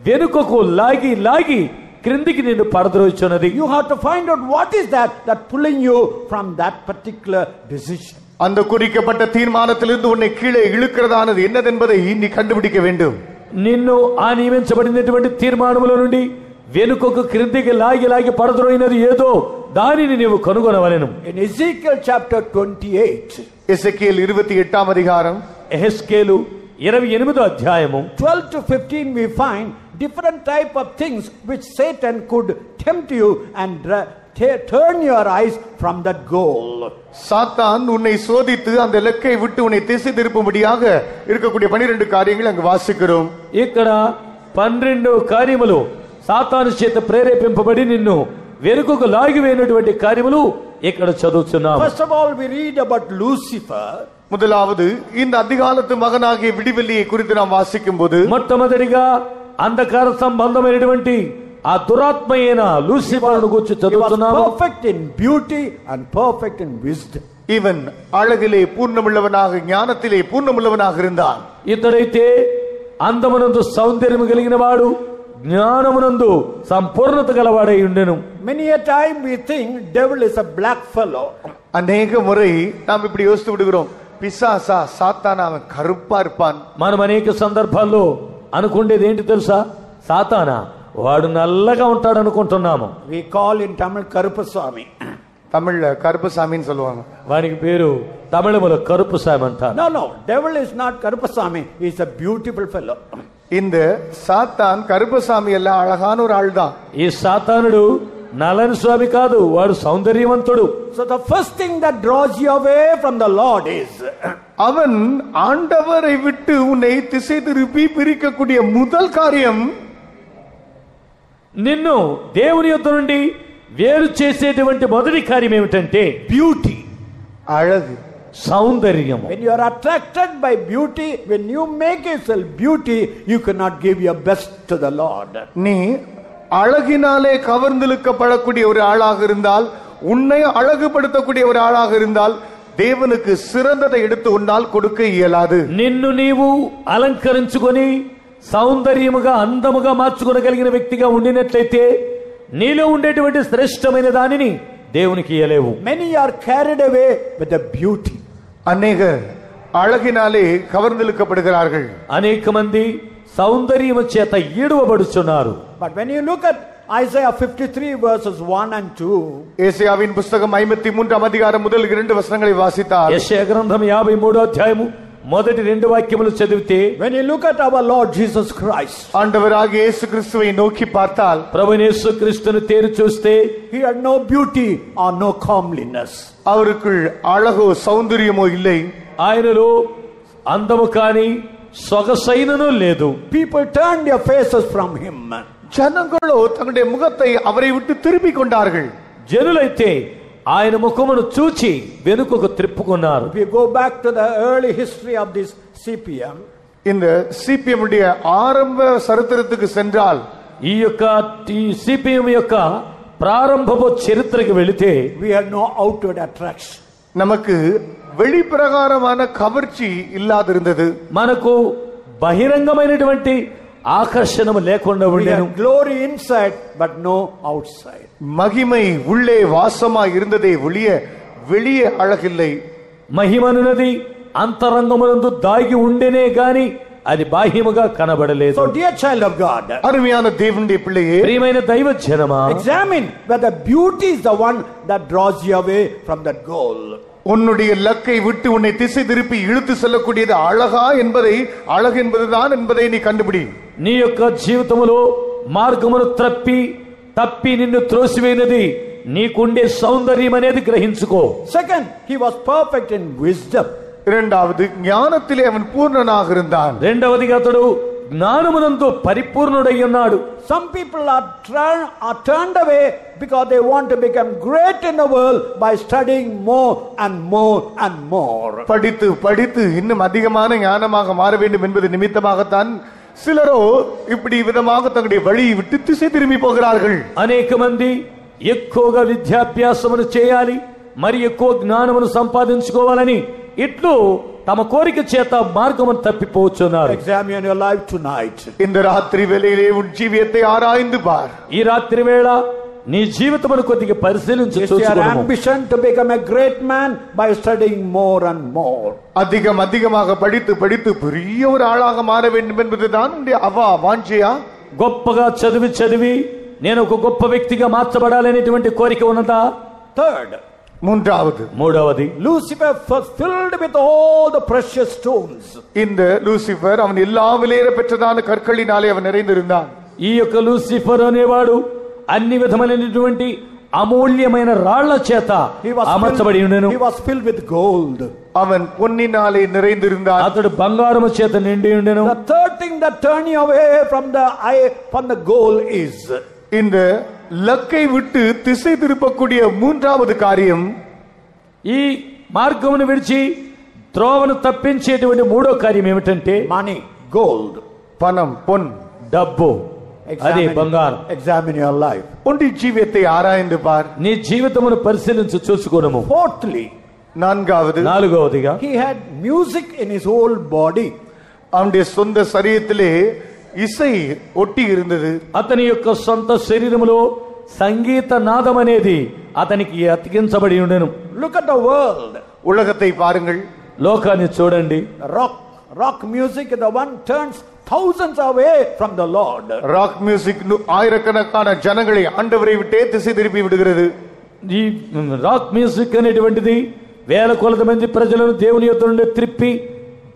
వెనుకకు లాగి లాగి క్రిందికి నిన్ను పడద్రోచున్నది. You have to find out what is that pulling you from that particular decision. அந்த குறிக்கப்பட்ட தீர்மானத்திலிருந்து உன்னை கீழே இழுக்கிறதானது என்னதென்பதை நீ கண்டுபிடிக்க வேண்டும். నిన్ను ఆ నియమించబడినటువంటి తీర్మానముల నుండి వెనుకకు క్రిందికి లాగి లాగి పడద్రోయినది ఏదో దానిని నీవు కనుగొనవలెను. In Ezekiel chapter 28, எசேக்கியேல் 28ஆம் அதிகாரம், యెహెజ్కేలు 28వ అధ్యాయము 12 to 15 we find different type of things which Satan could tempt you and turn your eyes from that goal. சாத்தான் உன்னை சோதித்து அந்த இலக்கை விட்டு உன்னை திசை திருப்பும்படியாக இருக்கக்கூடிய 12 காரியங்கள் அங்கு வாசிக்கிறோம். ఇక్కడ 12 కార్యములు సాతాను చేత ప్రేరేపింపబడి నిన్ను వెనుకకు లాగివేసినటువంటి కార్యములు ఇక్కడ చదువుతున్నాము. First of all, we read about Lucifer. முதலாவது இந்த அதிகாலத்து மகனாகிய விடிவெள்ளியை குறித்து நாம் வாசிக்கும் போது, మొట్టమొదటిగా అంధకార సంబంధమైనటువంటి ఆ దురాత్మ అయిన లూసిఫర్ను గురించి He was చదువుతున్నాము. perfect in beauty and perfect in wisdom. இவன் அழகிலே பூர்ணமுள்ளவனாக, ஞானத்திலே பூர்ணமுள்ளவனாக இருந்தான். ఇతడైతే అందమునందు సౌందర్యము కలిగిన వాడు, జ్ఞానమునందు సంపూర్ణత గలవాడై ఉండెను. Many a time we think devil is a black fellow. அநேக முறை நாம் இப்படி யோசித்து விடுகிறோம், பிசாசா சாத்தானா அவன் கருப்பா இருப்பான். మనం అనేక సందర్భాల్లో అనుకుండేది ఏంటి తెలుసా? సాతానా వాడు నల్లగా ఉంటాడు అనుకుంటున్నాము. We call in Tamil Karupaswami. தமிழ்ல கருப்பசாமின்னு சொல்லுவாங்க. వానికి పేరు తమిళములో కరుపు సామి అంటారు. No, devil is not Karupaswami. He is a beautiful fellow. இந்த சாத்தான் கருப்பசாமி எல்லாம் அழகான ஒரு ஆள் தான். ఈ సాతానుడు నల్లని స్వామి కాదు, వాడు సౌందర్యవంతుడు. So the first thing that draws you away from the Lord is அவன் ஆண்டவரை விட்டு உன்னை திசை திருப்பி பிரிக்கக்கூடிய முதல் காரியம், నిన్ను దేవుని యొద్ద నుండి వేరు చేసేటువంటి మొదటి కార్యం ఏమిటంటే beauty. அழகு, సౌందర్యము. When you are attracted by beauty, when you make yourself beauty, you cannot give your best to the Lord. நீ அழகினாலே கவர்ந்திழுக்கப்படக்கூடிய ஒரு ஆளாக இருந்தால், உன்னை அழகுபடுத்தக்கூடிய ஒரு ஆளாக இருந்தால், தேவனுக்கு சிறந்ததை எடுத்து உன்னால் கொடுக்க இயலாது. నిన్ను నీవు అలంకరించుకొని సౌందర్యముగా అందముగా మార్చుకోగలిగిన వ్యక్తిగా ఉండినట్లయితే నీలో ఉండేటువంటి శ్రేష్టమైన దానిని దేవునికి ఇయ్యలేవు. Many are carried away with the beauty. அநேகர் அழகினாலே கவர்ந்திழுக்கப்படுகிறார்கள். అనేక మంది సౌందర్యము చేత ఈడవబడుచున్నారు. But when you look at Isaiah 53 verses 1 and 2, ஏசாயாவின் புத்தகம் 53 அதிகாரம் முதல் 2 வசனங்களை வாசித்தால், యెషయా గ్రంథం 53వ అధ్యాయము మొదటి 2 వాక్యములు చదివితే, when you look at our Lord Jesus Christ, ஆண்டவராகிய இயேசு கிறிஸ்துவை நோக்கி பார்த்தால், ప్రభువైన యేసు క్రీస్తును తేరి చూస్తే he had no beauty or no comeliness. அவருக்குள் அழகோ సౌందర్యమో இல்லை. ఆయనలో అందము కాని సొగసైనను లేదు. People turned their faces from him. జనங்களோ తங்களுடைய ముఖத்தை அவரை விட்டு திருப்பி கொண்டார்கள். జనులైతే ఆయన ముఖమును చూచి వెనుకకు త్రిప్పుకున్నారు. If you go back to the early history of this CPM, இந்த சிபிஎம் உடைய ஆரம்ப சரித்திரத்துக்கு சென்றால், ఈ యొక్క సిపిఎం యొక్క ప్రారంభపు చరిత్రకు వెళితే, we had no outward attraction. நமக்கு வெளிப்பிரகாரமான கவர்ச்சி இல்லாதிருந்தது. మనకు బహిరంగమైనటువంటి ఆకర్షణ లేకుండా We ఉండేను. had glory inside but no outside. மகிமை உள்ளே வாசமாய் இருந்ததே ஒழிய வெளியே அழகில்லை. మహిమనున్నది అంతరంగమునందు దాగి ఉండేనే గాని అది బాహ్యముగా కనబడలేదు. So dear child of God, அருமையான தேவனுடைய பிள்ளையே, ప్రియమైన దైవ జనమా, examine whether beauty is the one that draws you away from that goal. உன்னுடைய லக்கை விட்டு உன்னை திசை திருப்பி இழுத்து செல்லக்கூடியது அழகா என்பதை, அழகு என்பதுதான் என்பதை நீ கண்டுபிடி. నీ యొక్క జీవితములో మార్గమును తప్పి నిన్ను త్రోసివేయనది నీకుండే సౌందర్యం అనేది గ్రహించుకో. Second, he was perfect in wisdom. இரண்டாவது, ஞானத்திலே அவன் பூர்ணனாக இருந்தான். రెండవదిగా అతడు జ్ఞానమునందు పరిపూర్ణుడై ఉన్నాడు. Some people are turned away because they want to become great in the world by studying more and more and more. படித்து படித்து இன்னும் அதிகமான ஞானமாக மாற வேண்டும் என்பது நிமித்தமாகத்தான் சிலரோ இப்படி விதமாக தங்களுடைய வழியை விட்டு திசை திரும்பி போகிறார்கள். అనేక మంది ఎక్కువగా విద్యాభ్యాసమును చేయాలి, మరి ఎక్కువ జ్ఞానమును సంపాదించుకోవాలని ఇట్లు తమ కోరిక చేత మార్గమును తప్పిపోతున్నారు. Examine your life tonight. இந்த ராத்திரி வேளையிலே உன் ஜீவியத்தை ஆராய்ந்து பார். ఈ రాత్రి వేళ నీ జీవితమును కొద్దిగా పరిశీలించి Is your చూసుకోము. ambition to become a great man by studying more and more? அதிகமாக படித்து படித்து பெரிய ஒரு ஆளாக மாற வேண்டும் என்பதுதான் உன்னுடைய வாஞ்சையா? గొప్పగా చదివి నేను ఒక గొప్ప వ్యక్తిగా మార్చబడాలనేటువంటి కోరిక ఉన్నదా? Third, మూడవది, Lucifer was filled with all the precious stones. இந்த லூசிபர் அவன் எல்லா விலையேற பெற்றதான கற்களினாலே அவன் நிறைந்திருந்தான். ఈ యొక్క లూసిఫర్ అనేవాడు అన్ని విధమైనటువంటి అమూల్యమైన రాళ్ల చేత అమర్చబడి ఉండెను. He was filled with gold. அவன் பொன்னினாலே நிறைந்திருந்தான். అతడు బంగారము చేత నిండి ఉండెను. The third thing that turns you away from the goal is, இந்த லக்கை விட்டு திசை திருப்பக்கூடிய மூன்றாவது காரியம், ఈ మార్గమును విడిచి త్రోవను తప్పించేటువంటి మూడో కార్యం ఏమిటంటే money, gold, பணம், பொன், డబ్బు, అదే బంగారం. Examine your life. உன்னுடைய ஜீவியத்தை ஆராய்ந்து பார். నీ జీవితమును పరిశీలించి చూసుకోవడము. Fourthly, నాలుగవదిగా, he had music in his whole body. அவனுடைய சொந்த சரீரத்திலே இசை ஒட்டி இருந்தது. అతని యొక్క సొంత శరీరములో సంగీత నాదం అనేది అతనికి అతికించబడి ఉండెను. Look at the world. உலகத்தை பாருங்கள், లోకాన్ని చూడండి. Rock music is the one turns thousands away from the Lord. Rock music ஆயிரக்கணக்கான ஜனங்களை ஆண்டவரை விட்டே திசை திருப்பி விடுகிறது. ఈ రాక్ మ్యూజిక్ అనేటువంటిది వేల కొలది మంది ప్రజలను దేవుని యొద్ద నుండి త్రిప్పి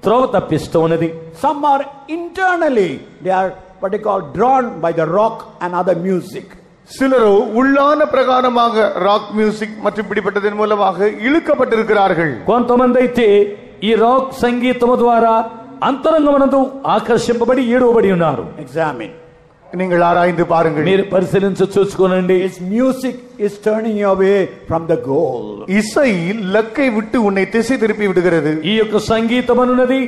త్రోవ తప్పిస్తూ ఉన్నది. Some are internally, they are what they call drawn by the rock and other music. சிலரோ உள்ளான பிரகாரமாக ராக் மியூசிக் மற்றும் இப்படிப்பட்டதன் மூலமாக இழுக்கப்பட்டிருக்கிறார்கள். కొంతమంది అయితే ఈ రాక్ సంగీతము ద్వారా అంతరంగమునందు ఆకర్షింపబడి ఈడవబడి ఉన్నారు. Examine. நீங்கள் ஆராய்ந்து பாருங்கள். మీరు పరిశీలించి చూసుకోనండి. His music is turning you away from the goal. இசை லக்கை விட்டு உன்னை திசை திருப்பி விடுகிறது. ఈ యొక్క సంగీతం అనున్నది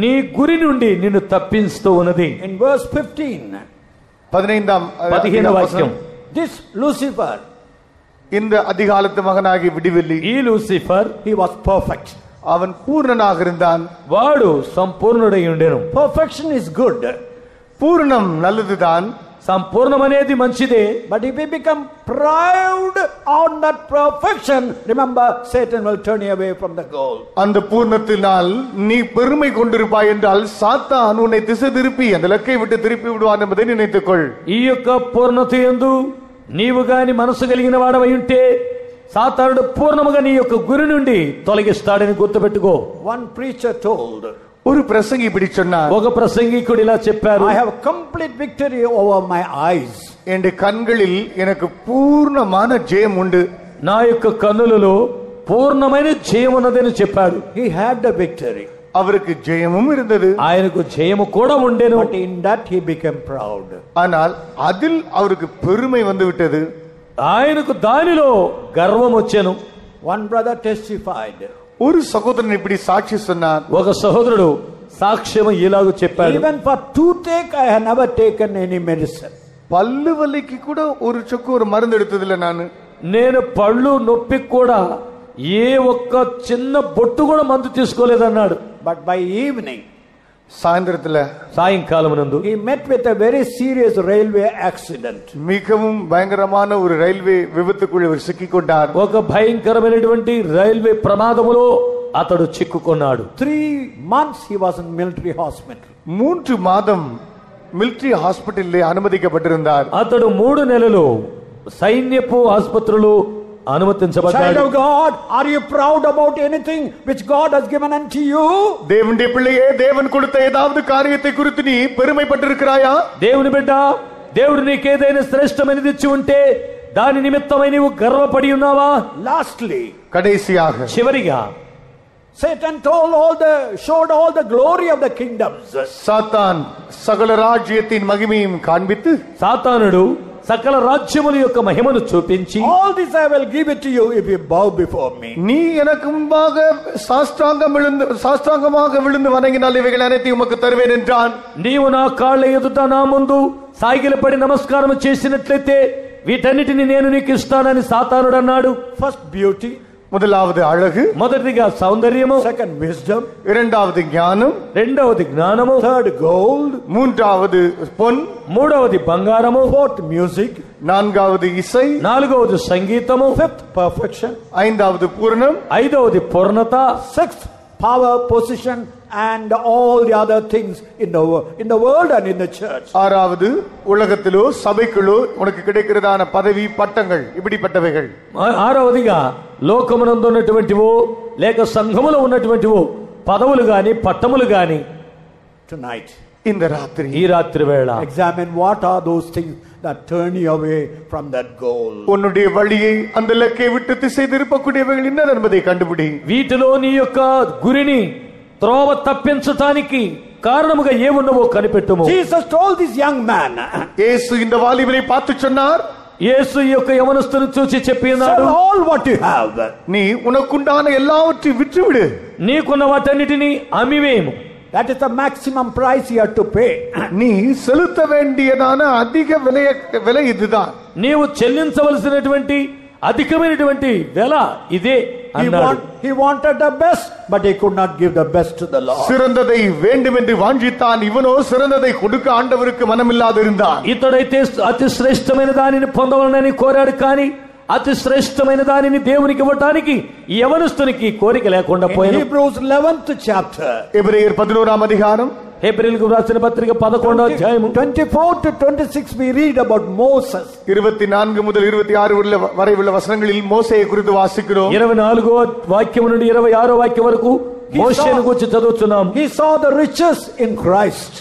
నీ గురి నుండి నిన్ను తప్పిస్తూ ఉన్నది. In verse 15, 15వ వాక్యం, this Lucifer, இந்த அதிகாலத்து மகனாகி விடிவெள்ளி, ఈ లూసిఫర్ he was perfect. அவன் பூர்ணனாக இருந்தான். వాడు సంపూర్ణుడై ఉండెను. Perfection is good. பூர்ணம் நல்லதுதான். సంపూర్ణం అనేది మంచిదే. But if we become proud on that perfection, remember, Satan will turn you away from the goal. அந்த பூர்ணத்தினால் நீ பெருமை கொண்டிருப்பாய் என்றால் சாத்தான் உன்னை திசை திருப்பி அந்த இலக்கை விட்டு திருப்பி விடுவான் என்பதை நினைத்துக்கொள். ఈ యొక్క పూర్ణత యందు నీవు గాని మనసు కలిగిన వాడవై ఉంటే సాతానుడు పూర్ణముగా నీ యొక్క గురి నుండి తొలగిస్తాడని గుర్తుపెట్టుకో. One preacher told, ஒரு பிரசங்கி இப்படி சொன்னார், ఒక ప్రసంగికుడు ఇలా చెప్పారు, I have complete victory over my eyes. என் கண்களில் எனக்கு పూర్ణமான జయం உண்டு. నా యొక్క కన్నులలో పూర్ణమైన జయం ఉన్నదని చెప్పాడు. He had the victory. அவருக்கு ஜெயமும் இருந்தது. ఆయనకు జయము కూడా ఉండేను. But in that he became proud. ஆனால் அதில் அவருக்கு பெருமை வந்து விட்டது. ఆయనకు దానిలో గర్వం వచ్చెను. One brother testified, ஒரு சகோதரன் இப்படி சாட்சி சொன்னார், ఒక సహోదరుడు సాక్ష్యం ఇలాగ చెప్పాడు, even for toothache I have never taken any medicine. పళ్ళు వలికి కూడా ஒரு சொக்கு ஒரு மருந்து எடுத்ததில்லை நான். నేను పళ్ళు నొప్పి కూడా ఏ ఒక్క చిన్న బొట్టు కూడా మందు తీసుకోలేదన్నాడు. But by evening சாயந்தரத்துல సాయంకాలం నందు he met with a very serious railway accident. மிகவும் பயங்கரமான ஒரு ரயில்வே விபத்துக்குள் இவர் சிக்கிக்கொண்டார். ఒక భయంకరమైనటువంటి రైల్వే ప్రమాదములో అతడు చిక్కుకున్నాడు. 3 months he was in military hospital. 3 மாதம் మిలిటరీ హాస్పిటల్లో అనుమతించబడ్డారు. అతడు 3 నెలలు సైన్యపు ఆసుపత్రిలో అనుమతించబడ్డాడు. Child of God, are you proud about anything which God has given unto you? దేవుని పిల్లయే, దేవుని கொடுத்த ஏதாவது காரியத்தை குறித்து நீ பெருமைப்பட்டிருக்கிறாயா? దేవుని బిడ్డ, దేవుడు నీకేదైనా శ్రేష్టమైనది ఇచ్చి ఉంటే దాని నిమిత్తమై నీవు గర్వపడి ఉన్నావా? Lastly, கடைசியாக చివరిగా Satan showed all the glory of the kingdoms. Satan సకల రాజ్యத்தின் మహిమను కాண்பித்து, సాతానుడు సకల రాజ్యముల యొక్క మహిమను చూపించి, all this I will give it to you if you bow before me. நீ எனக்கு முன்பாக சாஷ்டாங்கமாக விழுந்து வணங்கினால் இவைகள் அனைத்தையும் உமக்கு தருவேன் என்றான். నీవు నా కాళ్ళ ఎదుట నా ముందు సాగిలపడి నమస్కారం చేసినట్లయితే వీటన్నిటిని నేను నీకు ఇస్తానని సాతానుడు అన్నాడు. First beauty, முதலாவது அழகு, మొదటిగా సౌందర్యము, second wisdom, இரண்டாவது ஞானம், రెండవది జ్ఞానము, third gold, மூன்றாவது பொன், మూడవది బంగారము, fourth music, நான்காவது இசை, నాలుగవది సంగీతము, fifth perfection, ஐந்தாவது பூரணம், ఐదవది పూర్ణత, sixth power, position and all the other things in the world and in the church. ஆறாவது உலகத்திலோ சபைக்குள்ளோ உனக்கு கிடைக்கிறதான பதவி பட்டங்கள் இப்படிப்பட்டவைகள். ఆరవదిగా లోకమునందు ఉన్నటువంటివో లేక సంఘములో ఉన్నటువంటివో పదవులు గాని పట్టములు గాని. Tonight, இந்த ராத்திரி ఈ రాత్రి వేళ examine what are those things that turn you away from that goal. உன்னுடைய வழியை அந்த இலக்கை விட்டு திசை திருப்பக்கூடியவைகள் என்ன என்பதை கண்டுபிடி. వీటిలో నీ యొక్క గురిని త్రోవ తప్పించటానికి కారణముగా ఏమున్నవో కనిపెట్టుము. Jesus told this young man, இயேசு இந்த வாலிபனை பார்த்து சொன்னார், యేసు ఈ యొక్క యవనస్తుని చూసి చెప్పి ఉన్నాడు, sell all what you have. நீ உனக்குண்டான எல்லாவற்றையும் விற்றுவிடு. నీకున్న వాటన్నిటిని అమ్మివేయము. That is the maximum price you have to pay. நீ செலுத்த வேண்டியதான அதிக விலை இதுதான். నీవు చెల్లించవలసినటువంటి అధికమైనటువంటి వెల ఇదే అన్నాడు. He wanted the best, but he could not give the best to the Lord. சிறந்ததை வேண்டும் என்று வாஞ்சித்தான், இவனோ சிறந்ததை கொடுக்க ஆண்டவருக்கு மனமில்லாதிருந்தான். ఇతడైతే అతి శ్రేష్టమైన దానిని పొందవాలని కోరాడు, కానీ అతి శ్రేష్టమైన దానిని దేవునికి ఇవ్వటానికి యవనస్తునికి కోరిక లేకుండా పోయాడు. Hebrews 11th chapter, எபிரேயர் 11ஆம் அதிகாரம், హెబ్రీయులకు రాసిన పత్రిక 11వ అధ్యాయం 24 to 26 we read about Moses. 24 முதல் 26 வரை உள்ள வசனங்களில் மோசேயை குறித்து வாசிக்கிறோம். 24వ వాక్యం నుండి 26వ వాక్యం వరకు మోషేను గురించి చదువుతున్నాం. He saw the riches in Christ.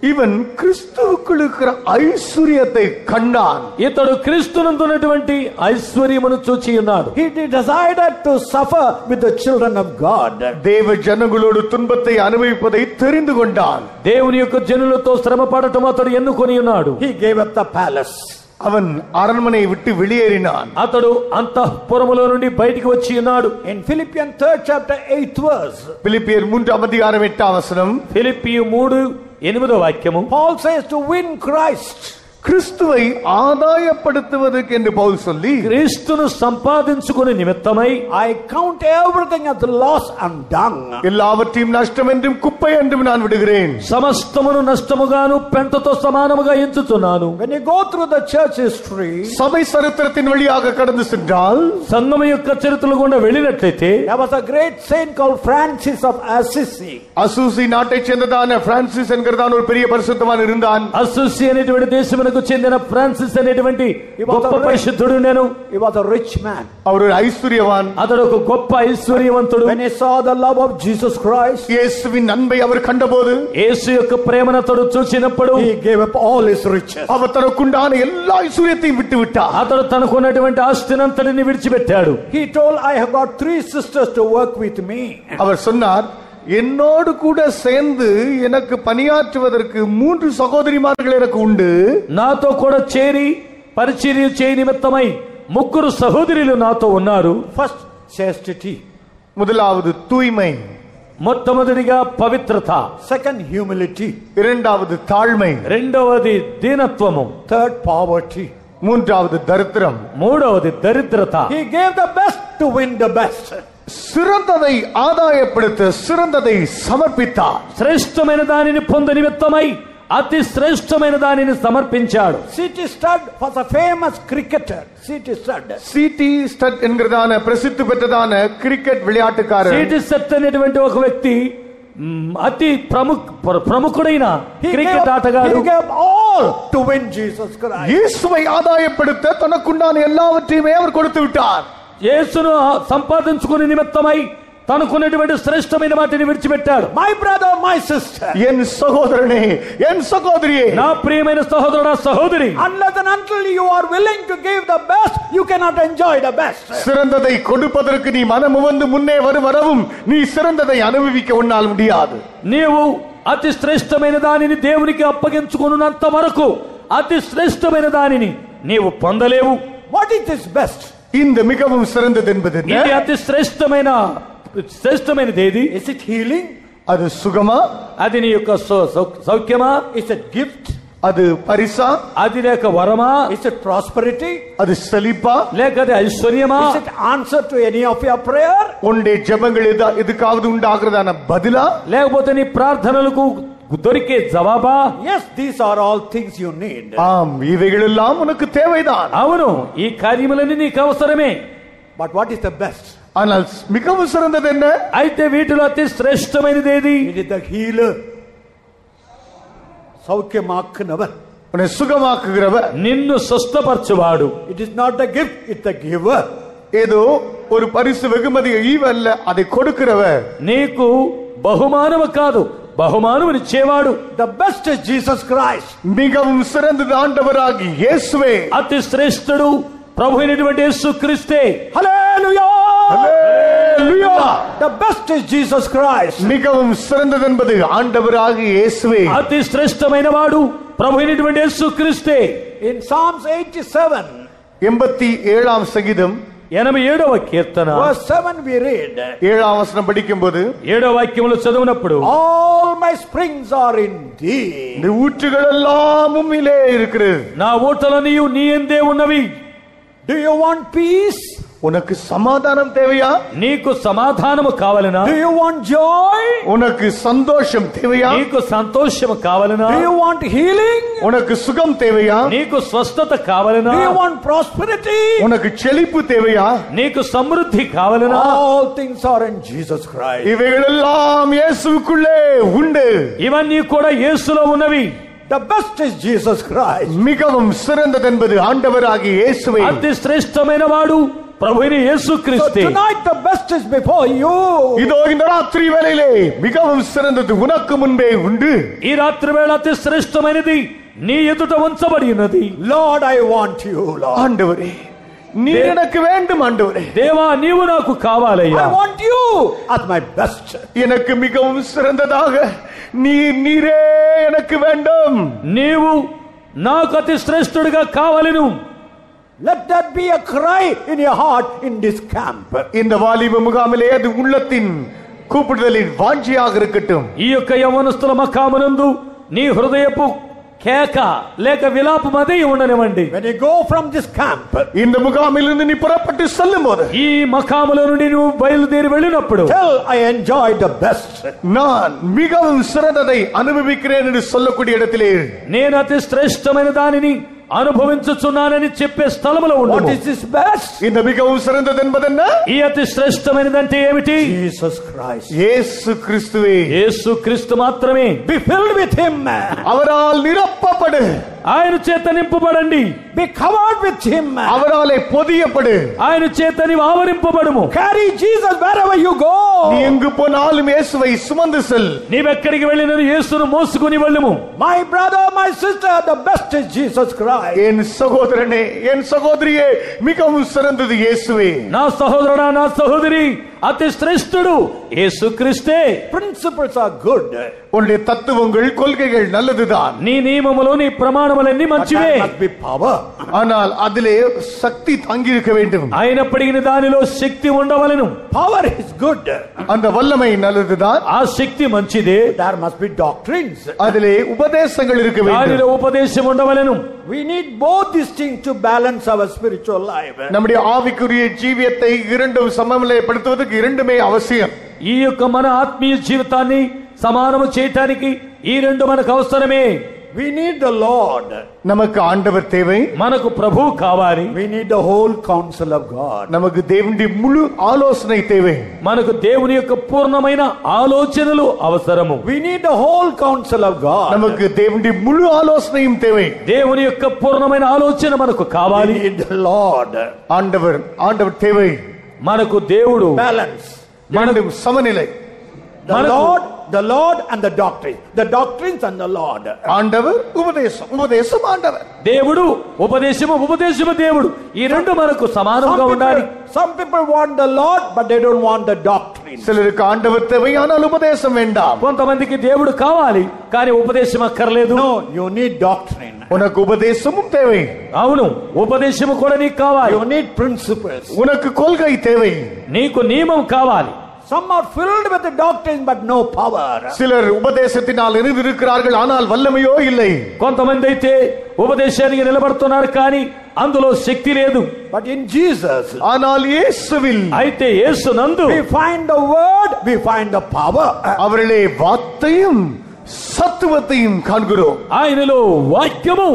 இவன் கிறிஸ்துவுக்குள் இருக்கிற ஐஸ்வர்யத்தை கண்டான். ఇతడు క్రీస్తునందున్నటువంటి ఐశ్వర్యమును చూచి ఉన్నాడు. He decided to suffer with the children of God. தேவ ஜனங்களோடு துன்பத்தை அனுபவிப்பதை தெரிந்து கொண்டான். దేవుని యొక్క జనులతో శ్రమ పడటం అతడు ఎన్నుకొని ఉన్నాడు. He gave up the palace. அவன் அரண்மனை விட்டு வெளியேறினான். అతడు అంతఃపురములో నుండి బయటికి వచ్చి ఉన్నాడు. In Philippians 3rd chapter 8th verse, பிலிப்பியர் 3ஆம் அதிகாரம் 8ஆம் வசனம், ఫిలిప్పీ 3:8 వాక్యము, Paul says to win Christ. கிறிஸ்துவை ஆதாயப்படுத்துவதற்கு என்று பவுல் சொல்லி, క్రీస్తును సంపాదించుకునే నిమిత్తమై I count everything as loss and dung. எல்லாவற்றையும் நஷ்டம் என்றும் குப்பை என்றும் நான் விடுகிறேன். సమస్తమును నష్టముగాను పెంటతో సమానముగా ఎంచుతున్నాను. When you go through the church history, சபை சரித்திரத்தின் வழியாக கடந்து சென்றால், సంఘం యొక్క చరిత్రలు గుండా వెళ్ళినట్లయితే there was a great saint called Francis of Assisi. அசூசி நாட்டைச் சேர்ந்ததான பிரான்சிஸ் என்கிறதான ஒரு பெரிய பரிசுத்தவான் இருந்தான். అసూసి అనేటువంటి దేశమునకు చెందిన ఫ్రాన్సిస్ అనేటువంటి గొప్ప పరిశుద్ధుడు. నేను He was a rich man. அவர் ஒரு ஐஸ்வர்யவான். అతడు ఒక గొప్ప ఐశ్వర్యవంతుడు. When he saw the love of Jesus Christ, இயேசுவின் அன்பை அவர் கண்டபோது, యేసు యొక్క ప్రేమను అతడు చూసినప్పుడు he gave up all his riches. அவர் தனக்குண்டான எல்லா ஐஸ்வர்யத்தையும் விட்டு விட்டார். అతడు తనకున్నటువంటి ఆస్తినంతటిని విడిచిపెట్టాడు. He told, I have got 3 sisters to work with me. அவர் சொன்னார், என்னோடு கூட சேர்ந்து எனக்கு பணியாற்றுவதற்கு 3 சகோதரிமார்கள் எனக்கு உண்டு. నాతో కూడా చేరి పరిచర్య చేయ నిమిత్తమై 3 సహోదరులు నాతో ఉన్నారు. First, chastity. முதலாவது தூய்மை, మొట్టమొదటిగా పవిత్రత, Second, humility. இரண்டாவது தாழ்மை, రెండవది దీనత్వము, Third, poverty. மூன்றாவது தரித்திரம். మూడవది దరిద్రత. He gave the best to win the best. சிறந்ததை ஆதாயப்படுத்த சிறந்ததை சமர்ப்பித்தார். శ్రేష్టమైన దానిని పొంద నిమిత్తమై అతి శ్రేష్టమైన దానిని సమర్పించాడు. C.T. Studd was a famous cricketer. C.T. Studd. C T Studd என்கிறதான பிரசித்தி பெற்றதான கிரிக்கெட் விளையாட்டுக்காரர். సిటీ సెట్ అనేటువంటి ఒక వ్యక్తి అతి ప్రముఖుడైన క్రికెట్ ఆటగాడు. He gave all to win Jesus Christ. இயேசுவை ஆதாயப்படுத்த தனக்குண்டான எல்லாவற்றையுமே அவர் கொடுத்து விட்டார். యేసును సంపాదించుకునే నిమిత్తమై తనకున్నటువంటి శ్రేష్టమైన వాటిని విడిచిపెట్టాడు. My brother, my sister, என் சகோதரனே, என் சகோதரியே, నా ప్రియమైన సహోదరుడా సహోదరి, unless and until you are willing to give the best, you cannot enjoy the best. சிறந்ததை கொடுப்பதற்கு நீ மனமுவந்து முன்னே வரவும் நீ சிறந்ததை அனுபவிக்க உன்னால் முடியாது. నీవు అతి శ్రేష్టమైన దానిని దేవునికి అప్పగించుకున్నంత వరకు అతి శ్రేష్టమైన దానిని నీవు పొందలేవు. What is this best? இந்த மிகவும் சிறந்தது என்பது என்ன? ఇది అతి శ్రేష్టమైనది ఏది? Is it healing? அது சுகமா? అది నీ యొక్క సౌఖ్యమా? Is it gift? அது பரிசா? అది లేక వరమా? Is it prosperity? அது செழிப்பா? లేక అది ఐశ్వర్యమా? Is it answer to any of your prayer? உன்னுடைய ஜெபங்கள் எதுக்காவது உண்டாகிறதான பதிலா? లేకపోతే నీ ప్రార్థనలకు దొరికే జవాబా? Yes, these are all things you need. ஆம், இவைகளெல்லாம் உனக்கு தேவைதான். అవును, ఈ కార్యములన్నీ నీకు అవసరమే. But what is the best? ஆனால் மிகவும் சிறந்தது என்ன? అయితే వీటిలో అతి శ్రేష్టమైనది ఏది? It is the healer. సౌఖ్యమాక్కునవర్. உன்னை சுகமாக்குகிறவர். నిన్ను స్వస్థపరచువాడు. It is not the gift, it's the giver. ஏதோ ஒரு பரிசு வெகுமதி ஈவல்ல, அதை கொடுக்கிறவர். నీకు బహుమానము కాదు, బహుమానమునిచ్చేవాడు. The best is Jesus Christ. மிகவும் சிறந்தது ஆண்டவராகி இயேசுவே. అతి శ్రేష్ఠుడు ప్రభు అయినటువంటి యేసు క్రీస్తే. Hallelujah! Hallelujah! The best is Jesus Christ. மிகவும் சிறந்தது என்பது ஆண்டவராகி இயேசுவே. అతి శ్రేష్టమైన వాడు ప్రభు అయినటువంటి యేసు క్రీస్తే. In Psalms 87, 87ஆம் சங்கீதம் 87వ కీర్తన verse 7 we read, 7ஆம் வசனம் படிக்கும்போது, 7వ వాక్యములో చదివినప్పుడు, all my springs are in thee. இந்த ஊற்றுகள் எல்லாம் உம்மிலே இருக்கிறது. నా ఊటలనియు నీ యందే ఉన్నవి. Do you want peace? உனக்கு சமாதானம் தேவையா? నీకు సమాధానము కావాలనా? Do you want joy? உனக்கு சந்தோஷம் தேவையா? నీకు సంతోషము కావాలనా? Do you want healing? உனக்கு சுகம் தேவையா? నీకు స్వస్థత కావాలనా? Do you want prosperity? உனக்கு செழிப்பு தேவையா? నీకు సమృద్ధి కావాలనా? All things are in Jesus Christ. இவைகளெல்லாம் இயேசுவுக்குள்ளே உண்டு. ఇవన్నీ కూడా యేసులో ఉన్నవి. The best is Jesus Christ. மிகவும் சிறந்தது என்பது ஆண்டவராகிய இயேசுவே. అతి శ్రేష్టమైన వాడు ప్రభువైన యేసు So క్రీస్తే. tonight the best is before you. இதோ இந்த ராத்திரி வேளையிலே மிகவும் சிறந்தது உனக்கு முன்பே உண்டு. ఈ రాత్రి వేళ అతి శ్రేష్టమైనది నీ ఎదుట ఉంచబడి ఉన్నది. Lord, I want you, Lord. ஆண்டவரே, நீ எனக்கு வேண்டும். ஆண்டவரே, దేవా నీవు నాకు కావాలయ్యా. I want you as my best. எனக்கு மிகவும் சிறந்ததாக நீரே எனக்கு வேண்டும். నీవు నాకు అతి శ్రేష్ఠుడిగా కావాలను. Let that be a cry in your heart in this camp. இந்த வாலிப முகாமிலே அது உள்ளத்தின் கூப்பிடுதலின் வாஞ்சியாக இருக்கட்டும். ఈ యొక్క యవనస్తుల మకామునందు నీ హృదయపు కేక లేక విలాపం అదే ఉండనివ్వండి. When you go from this camp, இந்த முகாமிலிருந்து நீ புறப்பட்டு செல்லும்போது, ఈ మకాములో నుండి నువ్వు బయలుదేరి వెళ్ళినప్పుడు, tell I enjoyed the best. நான் மிகவும் சிறந்ததை அனுபவிக்கிறேன் என்று சொல்லக்கூடிய இடத்திலே నేను అతి శ్రేష్టమైన దానిని అనుభవించుచున్నానని చెప్పే స్థలములో What ఉండు. is this best? இந்த மிகவும் சிறந்தது என்பதென்ன? ఈ అతి శ్రేష్టమైనదంటే ఏమిటి? Jesus Christ. இயேசு கிறிஸ்துவே. యేసు క్రీస్తు మాత్రమే. Be filled with him. அவரால் நிரப்பப்படு. ఆయన చేత నింపబడండి. Be covered with him. அவராலே பொதியப்படு. ఆయన చేత నీవు ఆవరింపబడుము. Carry Jesus wherever you go. நீ எங்கு போனாலும் இயேசுவை சுமந்து செல். నీవెక్కడికి వెళ్ళినను యేసును మోసుకొని వెళ్ళుము. My brother, my sister, the best is Jesus Christ. என் சகோதரனே, என் சகோதரியே, மிகவும் சிறந்தது இயேசுவே. నా సహోదరుడా, నా సహోదరి, అతి శ్రేష్ఠుడు యేసుక్రీస్తే. Principles are good. உன்னுடைய தத்துவங்கள், கொள்கைகள் நல்லதுதான். నీ నియమములు, నీ ప్రమాణములన్నీ But మంచివే. there must be power. ஆனால் அதிலே சக்தி தங்கியிருக்க வேண்டும். అయినప్పటికీ దానిలో శక్తి ఉండవలెను. Power is good. அந்த வல்லமை நல்லதுதான். ఆ శక్తి మంచిదే. There must be doctrines. அதிலே உபதேசங்கள் இருக்க దానిలో வேண்டும். ఉపదేశం ఉండవలెను. We need both these things to balance our spiritual life. நம்முடைய ஆவிக்குரிய ஜீவியத்தை இரண்டும் சமநிலைப்படுத்துவதற்கு இரண்டுமே அவசியம். ఈ యొక్క మన ఆత్మీయ జీవితాన్ని సమానము చేయటానికి ఈ రెండు మనకు అవసరమే. We need the Lord. நமக்கு ஆண்டவர் தேவை. మనకు ప్రభువు కావాలి. We need the whole counsel of God. நமக்கு தேவனுடைய முழு ஆலோசனை தேவை. మనకు దేవుని యొక్క పూర్ణమైన ఆలోచనలు అవసరము. We need the whole counsel of God. நமக்கு தேவனுடைய முழு ஆலோசனையும் தேவை. దేవుని యొక్క పూర్ణమైన ఆలోచన మనకు We కావాలి. need the Lord. ஆண்டவர் தேவை. మనకు దేవుడు, Balance. இரண்டும் சமநிலை. The Lord and the doctrine. The doctrines and the Lord. ஆண்டவர், ఉపదేశం ஆண்டவர். దేవుడు, ఉపదేశము దేవుడు. ఈ రెండు మనకు సమానంగా ఉండాలి. Some people want the Lord, but they don't want the doctrine. சிலருக்கு ஆண்டவர் தேவை, ஆனால் உபதேசம் வேண்டாம். కొంతమందికి దేవుడు కావాలి, కానీ ఉపదేశం అక్కర్లేదు. No, you need doctrine. உனக்கு உபதேசமும் தேவை. అవును, ఉపదేశము కూడా నీకు కావాలి. You need principles. உனக்கு கொள்கை தேவை. నీకు నియమం కావాలి. Some are filled with the doctrine but no power. சிலர் உபதேசத்தினால் இருக்கிறார்கள், ஆனால் வல்லமையோ இல்லை. కొంతమంది అయితే ఉపదేశానికి నిలబడుతున్నారు, కానీ అందులో శక్తి లేదు. But in Jesus, ஆனால் இயேசுவில் అయితే యేసునందు we find the word, we find the power. அவர்களே வார்த்தையும் சத்துவத்தையும் காண்கிறோம். ఆయనలో వాక్యము,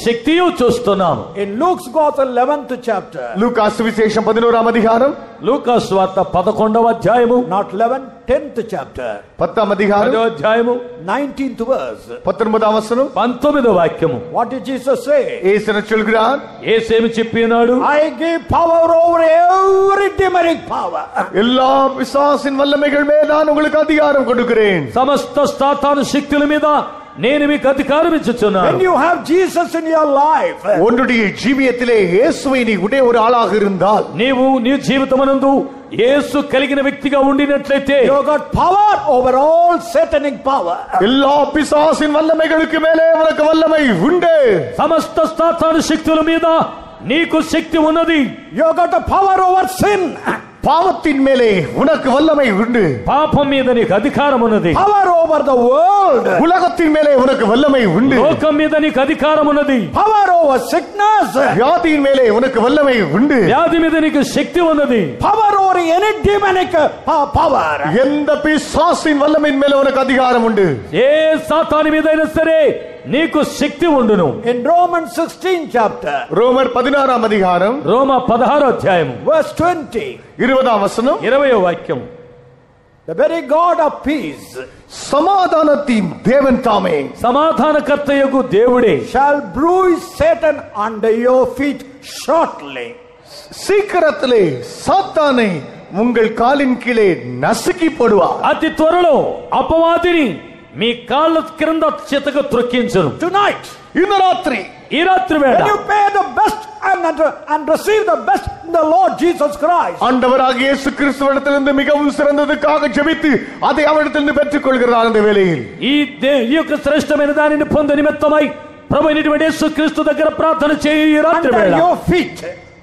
శక్తియు చూస్తున్నాము. In Luke's Gospel 11th chapter, லூக்கா சுவிசேஷம் 11ஆம் அதிகாரம், లూకా సువార్త 11వ అధ్యాయము, not 11, 10th chapter, 10ஆம் அதிகாரம், 10వ అధ్యాయము, 19th verse. 19ஆம் வசனம். 19వ వాక్యము. What did Jesus say? இயேசு சொல்கிறார், యేసేమి చెప్పినాడు? I give power over every demonic power. எல்லா பிசாசின் வல்லமைகள் மேல் நான் உங்களுக்கு அதிகாரம் கொடுக்கிறேன். సమస్త సాతాను శక్తుల మీద నేను మీకు అధికారం ఇచ్చుచున్నాను. When you have Jesus in your life, உன்னுடைய ஜீவியத்திலே இயேசுவை நீ உடைய ஒரு ஆளாக இருந்தால், నీవు నీ జీవితమునందు యేసు కలిగిన వ్యక్తిగా ఉండినట్లయితే, you got power over all satanic power. எல்லா பிசாசின் வல்லமைகளுக்கு மேலே உனக்கு வல்லமை உண்டு. సమస్త సాతాను శక్తుల మీద నీకు శక్తి ఉన్నది. You got the power over sin. பாவத்தின் மேலே உனக்கு வல்லமை உண்டு. పాపం మీద నీకు అధికారం ఉన్నది. Power over the world. உலகத்தின் மேலே உனக்கு வல்லமை உண்டு. లోకం మీద నీకు అధికారం ఉన్నది. Power over sickness. வியாதியின் மேலே உனக்கு வல்லமை உண்டு. వ్యాధి మీద నీకు శక్తి ఉన్నది. Power over any demonic power. எந்த பிசாசின் வல்லமையின் மேலே உனக்கு அதிகாரம் உண்டு. ఏ సాతాను మీదైనా సరే నీకు శక్తి ఉండును. In Romans 16 chapter, ரோமர் 16ஆம் அதிகாரம், రోమా 16వ అధ్యాయం, verse 20, 20ஆம் வசனம். 20వ వాక్యం. the very God of peace சமாதானத்தின் தேவன் தாமே సమాధానకర్తయగు దేవుడే shall bruise Satan under your feet shortly. சீக்கிரத்திலே சாத்தானை உங்கள் காலின் கீழே நசுக்கி போடுவார். అతి త్వరలో అపవాదిని మీ కాళ్ళ క్రింద చితక త్రొక్కించును. Tonight, இந்த ராத்திரி, ఈ రాత్రి వేళ when you pay the best and receive the best in the Lord Jesus Christ, ஆண்டவராகிய இயேசு கிறிஸ்துவிடத்திலிருந்து மிகவும் சிறந்ததுக்காக ஜெபித்து அதை அவரிடத்திலிருந்து பெற்றுக் கொள்கிறார். அந்த வேளையில் ఈ యొక్క శ్రేష్టమైన దానిని పొంద నిమిత్తమై ప్రభు అయినటువంటి యేసుక్రీస్తు దగ్గర ప్రార్థన చేయి. ఈ రాత్రి under వేళ your feet,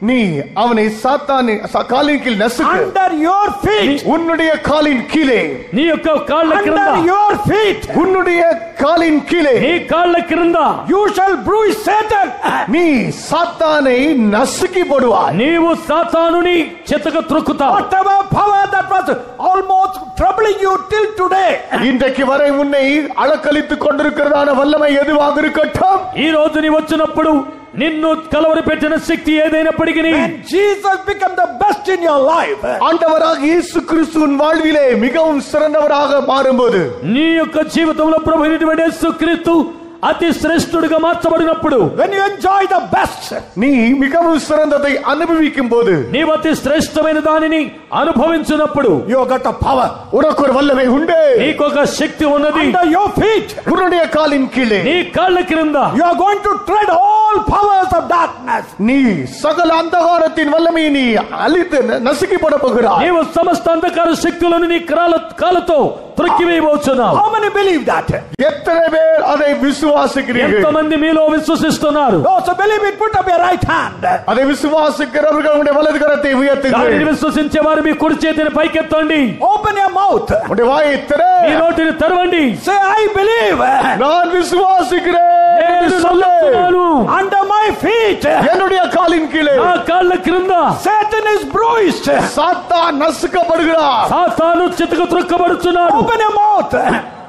நீ அவனை சாத்தானின் காலின் கீழ் நசுக்கு. Under your feet. உன்னுடைய காலின் கீழே. నీ యొక్క కాళ్ళ క్రింద. Under your feet. உன்னுடைய காலின் கீழே. నీ కాళ్ళ క్రింద. You shall bruise Satan. நீ சாத்தானை நசுக்கி போடுவாய். నీవు సాతానుని చితక త్రొక్కుతావు. Whatever power that was almost troubling you till today. இன்றைக்கு வரை உன்னை அலக்கழித்துக் கொண்டிருக்கிறதான வல்லமை எதுவாக இருக்கட்டும். ఈ రోజు నీ వచ్చినప్పుడు నిన్ను కలవర పెట్టిన శక్తి ఏదైనప్పటికీ And Jesus become the best in your life. ஆண்டவராக இயேசு கிறிஸ்துவின் வாழ்விலே மிகவும் சிறந்தவராக மாறும்போது నీ యొక్క జీవితంలో ప్రభువైనటువంటి యేసుక్రీస్తు అతి శ్రేష్ఠుడిగా మార్చబడినప్పుడు, when you enjoy the best, நீ மிகவும் சிறந்ததை அனுபவிக்கும் போது, నీవు అతి శ్రేష్టమైన దానిని అనుభవించినప్పుడు, you got the power. உனக்கு ஒரு வல்லமை உண்டு. నీకొక శక్తి ఉన్నది. Under your feet, உன்னுடைய காலின் கீழே నీ కాళ్ళ క్రింద you are going to tread all powers of darkness. நீ சகல அந்தகாரத்தின் வல்லமையை நீ அழித்து நசுக்கி போட போகிறாய். నీవు సమస్త అంధకార శక్తులను నీ కాళ్ళతో త్రొక్కివేయబోచున్నావు. How many believe that? எத்தனை பேர் அதை விசுவாசிக்கிறீர்கள்? ఎంతమంది మీలో విశ్వసిస్తున్నారు? Those who believe it, put up your right hand. அதை விசுவாசிக்கிறவர்கள் உங்களுடைய வலது கரத்தை దానిని உயர்த்துங்கள். విశ్వసించే వారు మీ కుడి చేతిని పైకెత్తండి. Open your mouth. உங்களுடைய வாயை திற. మీ నోటిని తెరవండి. Say, I believe. நான் விசுவாசிக்கிறேன் என்று சொல்லு. Under my feet, என்னுடைய காலின் கீழே నా కాళ్ళ క్రింద Satan is bruised. சாத்தான் நசுக்கப்படுகிறார். సాతాను చితక త్రొక్కబడుచున్నాడు. Open your mouth.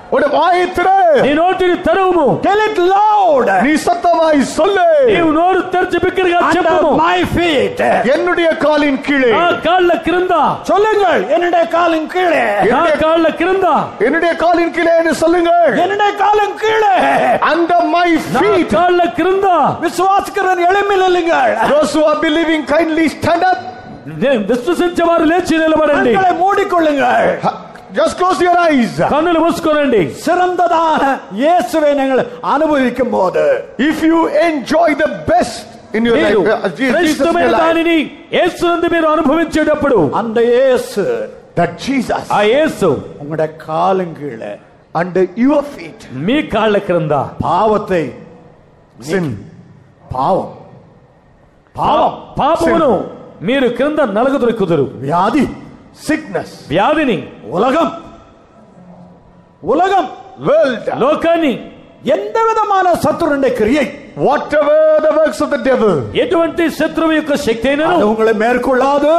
உங்களுடைய வாயை திற. నీ నోటిని తెరవుము. Tell it loud. நீ சத்தமாய் சொல்லு. నీవు నోరు తెరిచి బిగ్గరగా చెప్పుము. Under my feet. என்னுடைய காலின் கீழே. నా కాళ్ళ క్రింద. சொல்லுங்கள், என்னுடைய காலின் கீழே. నా కాళ్ళ క్రింద. என்னுடைய காலின் கீழே என்று சொல்லுங்கள். என்னுடைய காலின் கீழே. Under my నా feet. కాళ్ళ క్రింద. விசுவாசிக்கிறவன் எழும்பி நில்லுங்கள். Those who are believing kindly stand up. విశ్వసించే వారు లేచి నిలబడండి. கண்களை மூடிக்கொள்ளுங்கள். Just close your eyes. కన్నులు మూసుకోనండి. சிறந்ததான இயேசுவை நீங்கள் அனுபவிக்கும் போது, If you enjoy the best in your మీరు life, Jesus in శ్రేష్టమైన your life, దానిని యేసునందు మీరు అనుభవించేటప్పుడు, அந்த இயேசு that Jesus ఆ యేసు உங்களுடைய காலின் கீழே under your feet, మీ కాళ్ళ క్రింద பாவத்தை sin, பாவம் పాపమును మీరు క్రింద నలగదొరుకుదురు. வியாதி, sickness, వ్యాధిని, உலகம் world, లోకాన్ని, எந்த விதமான சத்துருடைய கிரியை whatever the works of the devil, ఎటువంటి శత్రువు యొక్క శక్తి అయినను அது உங்களை மேற்கொள்ளாது.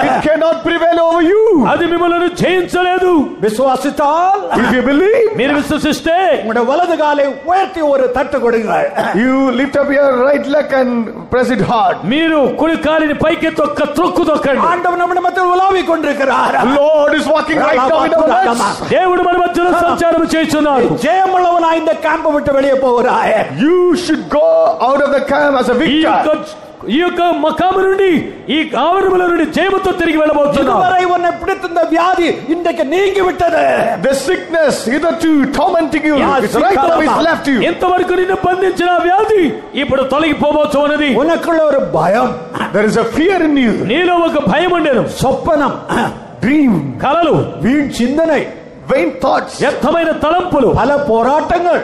it cannot prevail over you. అది మిమ్మల్ని జయించలేదు. விசுவாசித்தால் If you believe, మీరు విశ్వసిస్తే உங்களுடைய வலது காலை உயர்த்தி ஒரு தட்டு கொடுங்கள். you lift up your right leg and press it hard. మీరు కుడి కాలిని పైకి త్రొక్కు తొక్కండి. ஆண்டவர் நம்ம மத்தியில் உலாவிக் கொண்டிருக்கிறார். Lord is walking right now in our midst. దేవుడు మన మధ్యలో సంచారం చేస్తున్నాడు. ஜெயமுள்ளவனா இந்த கேம்பை விட்டு வெளியே போகிறாய். You should go out of the camp as a victor. ఈ యొక్క మకాము నుండి, ఈ ఆవరణముల నుండి జయముతో తిరిగి వెళ్ళబోతున్నావు. இதுவரை உன்னை பிடித்திருந்த வியாதி இன்றைக்கு நீங்கி விட்டது. The sickness hitherto tormenting you, it's right now it's left you. ఎంతవరకు నిన్ను బంధించిన వ్యాధి ఇప్పుడు తొలగిపోబోతున్నది. உனக்குள்ள ஒரு பயம், There is a fear in you. నీలో ఒక భయం ఉండేను. சொப்பனம், Dream, కలలు, வீண் சிந்தனை, vain thoughts, వ్యర్థమైన తలంపులు, பல போராட்டங்கள்.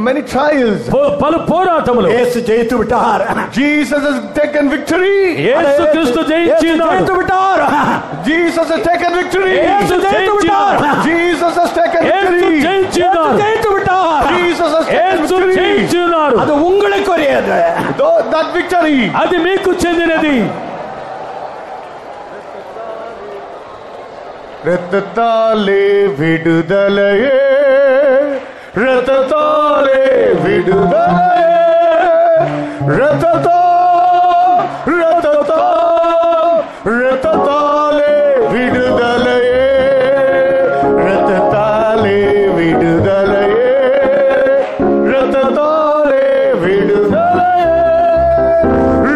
many trials. పలు పోరాటములు. இயேசு ஜெயித்து விட்டார். Jesus has taken victory. యేసు క్రీస్తు జయించినాడు. ஜெயித்து விட்டார். Jesus has taken victory. యేసు ஜெயித்து விட்டார். Jesus has taken Yesu victory. జయించినాడు. ஜெயித்து விட்டார். Jesus has taken Yesu victory. జయించినాడు. அது உங்களுக்குரியது. That victory. అది మీకు చెందినది. ரத்தத்தாலே விடுதலையே, ரத்தத்தாலே விடுதலையே, ரத்தத்தாலே விடுதலையே, ரத்தத்தாலே விடுதலையே, ரத்தத்தாலே விடுதலையே,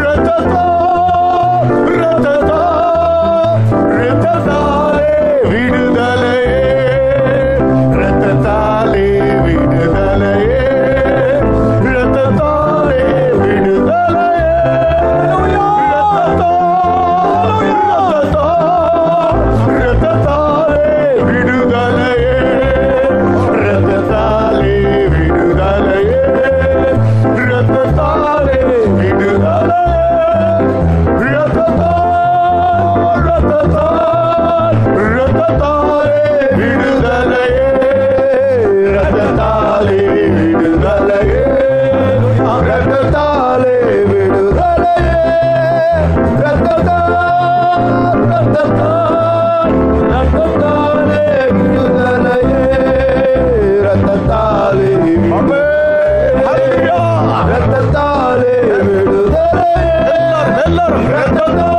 ரத்தத்தாலே விடுதலையே, ரத்தத்தாலே விடுதலையே, ரத்தத்தாலே விடுதலையே, ரத்தத்தாலே விடுதலையே, ரத்தத்தாலே விடுதலையே, ரத்தத்தாலே விடுதலையே, எல்லாரும் ரத்தத்தாலே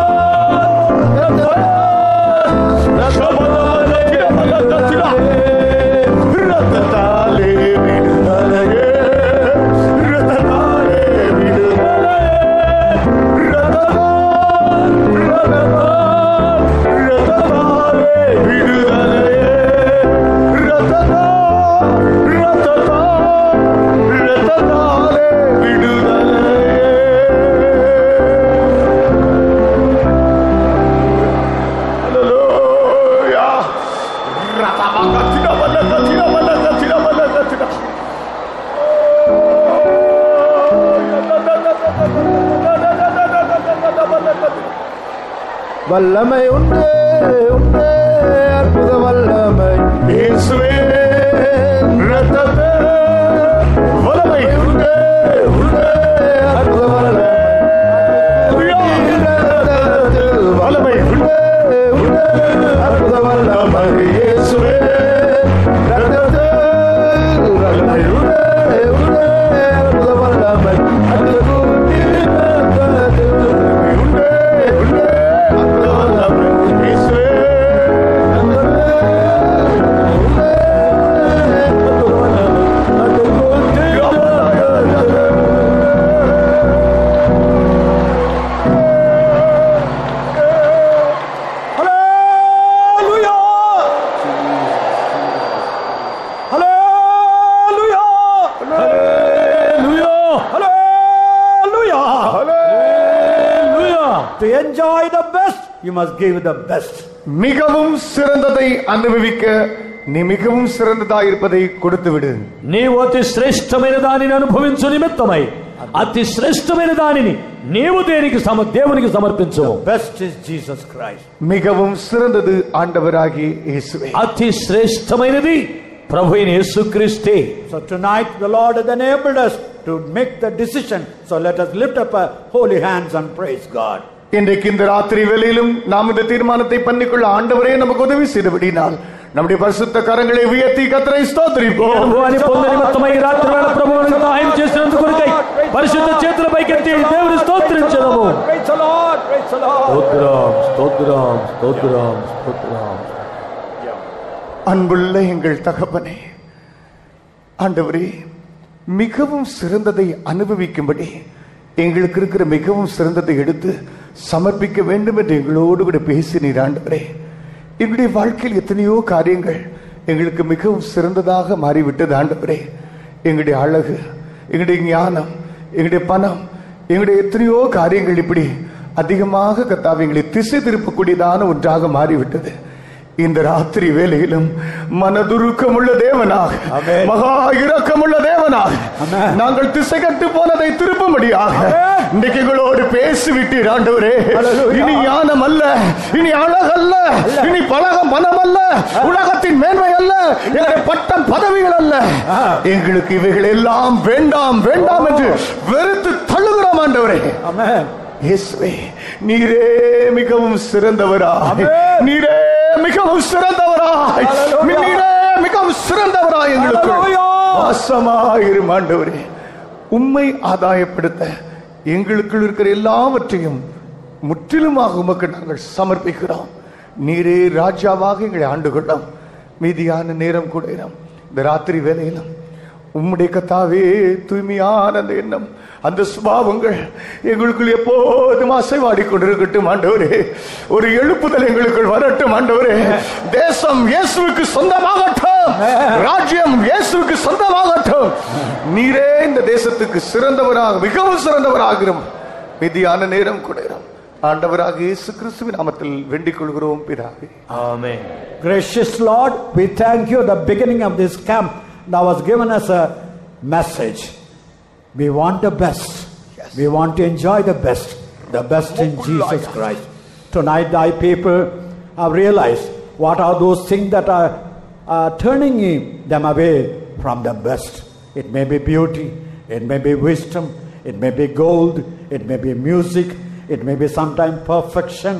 வல்லமை உண்டு உண்டு, அற்புத வல்லமை இயேசுவே ரத்தமே, வல்லமை உண்டு உண்டு, அற்புத வல்லமை, வல்லமை உண்டு உண்டு, அற்புத வல்லமை இயேசுவே ரத்தமே, வல்லமை உண்டு உண்டு, அற்புத வல்லமை, to enjoy the best, you must give the best. மிகவும் சிறந்ததை அனுபவிக்க நீ மிகவும் சிறந்ததாய் இருப்பதை கொடுத்து விடு. నీవు అతి శ్రేష్టమైన దానిని అనుభవించు నిమిత్తమై అతి శ్రేష్టమైన దానిని నీవు దేవునికి సమర్పించు. Best is Jesus Christ. மிகவும் சிறந்தது ஆண்டவராகிய இயேசுவே. అతి శ్రేష్టమైనది ప్రభువైన యేసుక్రీస్తే. So tonight the Lord has enabled us to make the decision. So let us lift up our holy hands and praise God. இன்றைக்கு இந்த ராத்திரி வேளையிலும் நாம் இந்த தீர்மானத்தை பண்ணிக்கொள்ள ஆண்டவரே நமக்கு உதவி செய்தபடினால் நம்முடைய பரிசுத்த கரங்களை உயர்த்தி கர்த்தரை ஸ்தோத்திரிப்போம். ప్రభువుని పొందే నిమిత్తమై ఈ రాత్రి వేళ ప్రభువునికి సహాయం చేసినందుకు కొరకై పరిశుద్ధ చేతుల పైకెత్తి దేవుని స్తోత్రించెదము. Praise the Lord, praise the Lord. స్తోత్రం స్తోత్రం స్తోత్రం స్తోత్రం. அன்புள்ள எங்கள் தகப்பனே, ஆண்டவரே மிகவும் சிறந்ததை அனுபவிக்கும்படி எங்களுக்கு இருக்கிற மிகவும் சிறந்ததை எடுத்து சமர்ப்பிக்க வேண்டும் என்று எங்களோடு கூட பேசினீர் ஆண்டவரே. எங்களுடைய வாழ்க்கையில் எத்தனையோ காரியங்கள் எங்களுக்கு மிகவும் சிறந்ததாக மாறிவிட்டது ஆண்டவரே. எங்களுடைய அழகு, எங்களுடைய ஞானம், எங்களுடைய பணம், எங்களுடைய எத்தனையோ காரியங்கள் இப்படி அதிகமாக கர்த்தாவே எங்களை திசை திருப்பக்கூடியதான ஒன்றாக மாறிவிட்டது. இந்த ராத்திரி வேளையிலும் மனதுருக்கமுள்ள தேவனாக, மகா இரக்கமுள்ள தேவனாக, நாங்கள் திசை கட்டு போனதை திருப்பும்படியாக இன்றைக்கு எங்களோடு பேசிவிட்டீர் ஆண்டவரே. இனி ஞானம் அல்ல, இனி அழகல்ல, இனி பணம் அல்ல, உலகத்தின் மேன்மை அல்ல, எங்களுடைய பட்டம் பதவிகள் அல்ல, எங்களுக்கு இவைகள் எல்லாம் வேண்டாம் வேண்டாம் என்று வெறுத்து தள்ளுகிறோம் ஆண்டவரே. இயேசுவே, நீரே மிகவும் சிறந்தவராய், நீரே மிகவும் சிறந்தவராய், நீரே மிகவும் சிறந்தவராய் எங்களுக்கு வாசமாயிரும் ஆண்டவரே. உம்மை ஆதாயப்படுத்த எங்களுக்குள் இருக்கிற எல்லாவற்றையும் முற்றிலுமாக உமக்கு நாங்கள் சமர்ப்பிக்கிறோம். நீரே ராஜாவாக எங்களை ஆண்டு கொள்ளோம். மீதியான நேரம் கூட இந்த ராத்திரி வேளையிலும் உம்முடைய கர்த்தாவே தூய்மையான அந்த எண்ணம், அந்த சுபாவங்கள் எங்களுக்குள் எப்போதும் அசைவாடி கொண்டிருக்கட்டும் ஆண்டவரே. ஒரு எழுப்புதல் எங்களுக்குள் வரட்டும் ஆண்டவரே. தேசம் இயேசுவுக்கு சொந்தமாகட்டும், ராஜ்யம் இயேசுவுக்கு சொந்தமாகட்டும். நீரே இந்த தேசத்துக்கு சிறந்தவராக, மிகவும் சிறந்தவராகிறோம். மீதியான நேரம் கூட ஆண்டவராக இயேசு கிறிஸ்துவின் நாமத்தில் வேண்டிக் கொள்கிறோம் பிதாவே, ஆமென். Gracious Lord, we thank you. The beginning of this camp now has given us a message. We want the best. Yes. We want to enjoy the best in Jesus Christ. Tonight thy people have realized what are those things that are turning them away from the best. It may be beauty, it may be wisdom, it may be gold, it may be music, it may be sometimes perfection,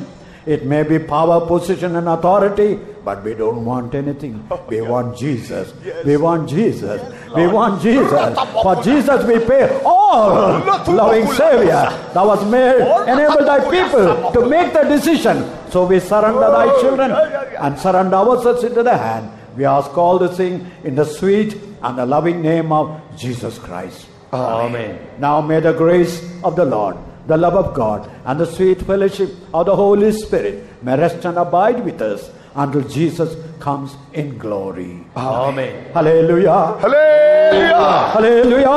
It may be power, position, and authority, but we don't want anything. We want Jesus. We want Jesus. We want Jesus. For Jesus we pay all. Loving Savior, thou hast made, enable thy people to make the decision. So we surrender thy children and surrender ourselves into the hand. We ask all this thing in the sweet and the loving name of Jesus Christ. Amen. Now may the grace of the Lord, the love of God, and the sweet fellowship of the Holy Spirit may rest and abide with us until Jesus comes in glory. Amen. Hallelujah. Hallelujah. Hallelujah.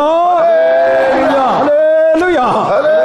Hallelujah. Hallelujah.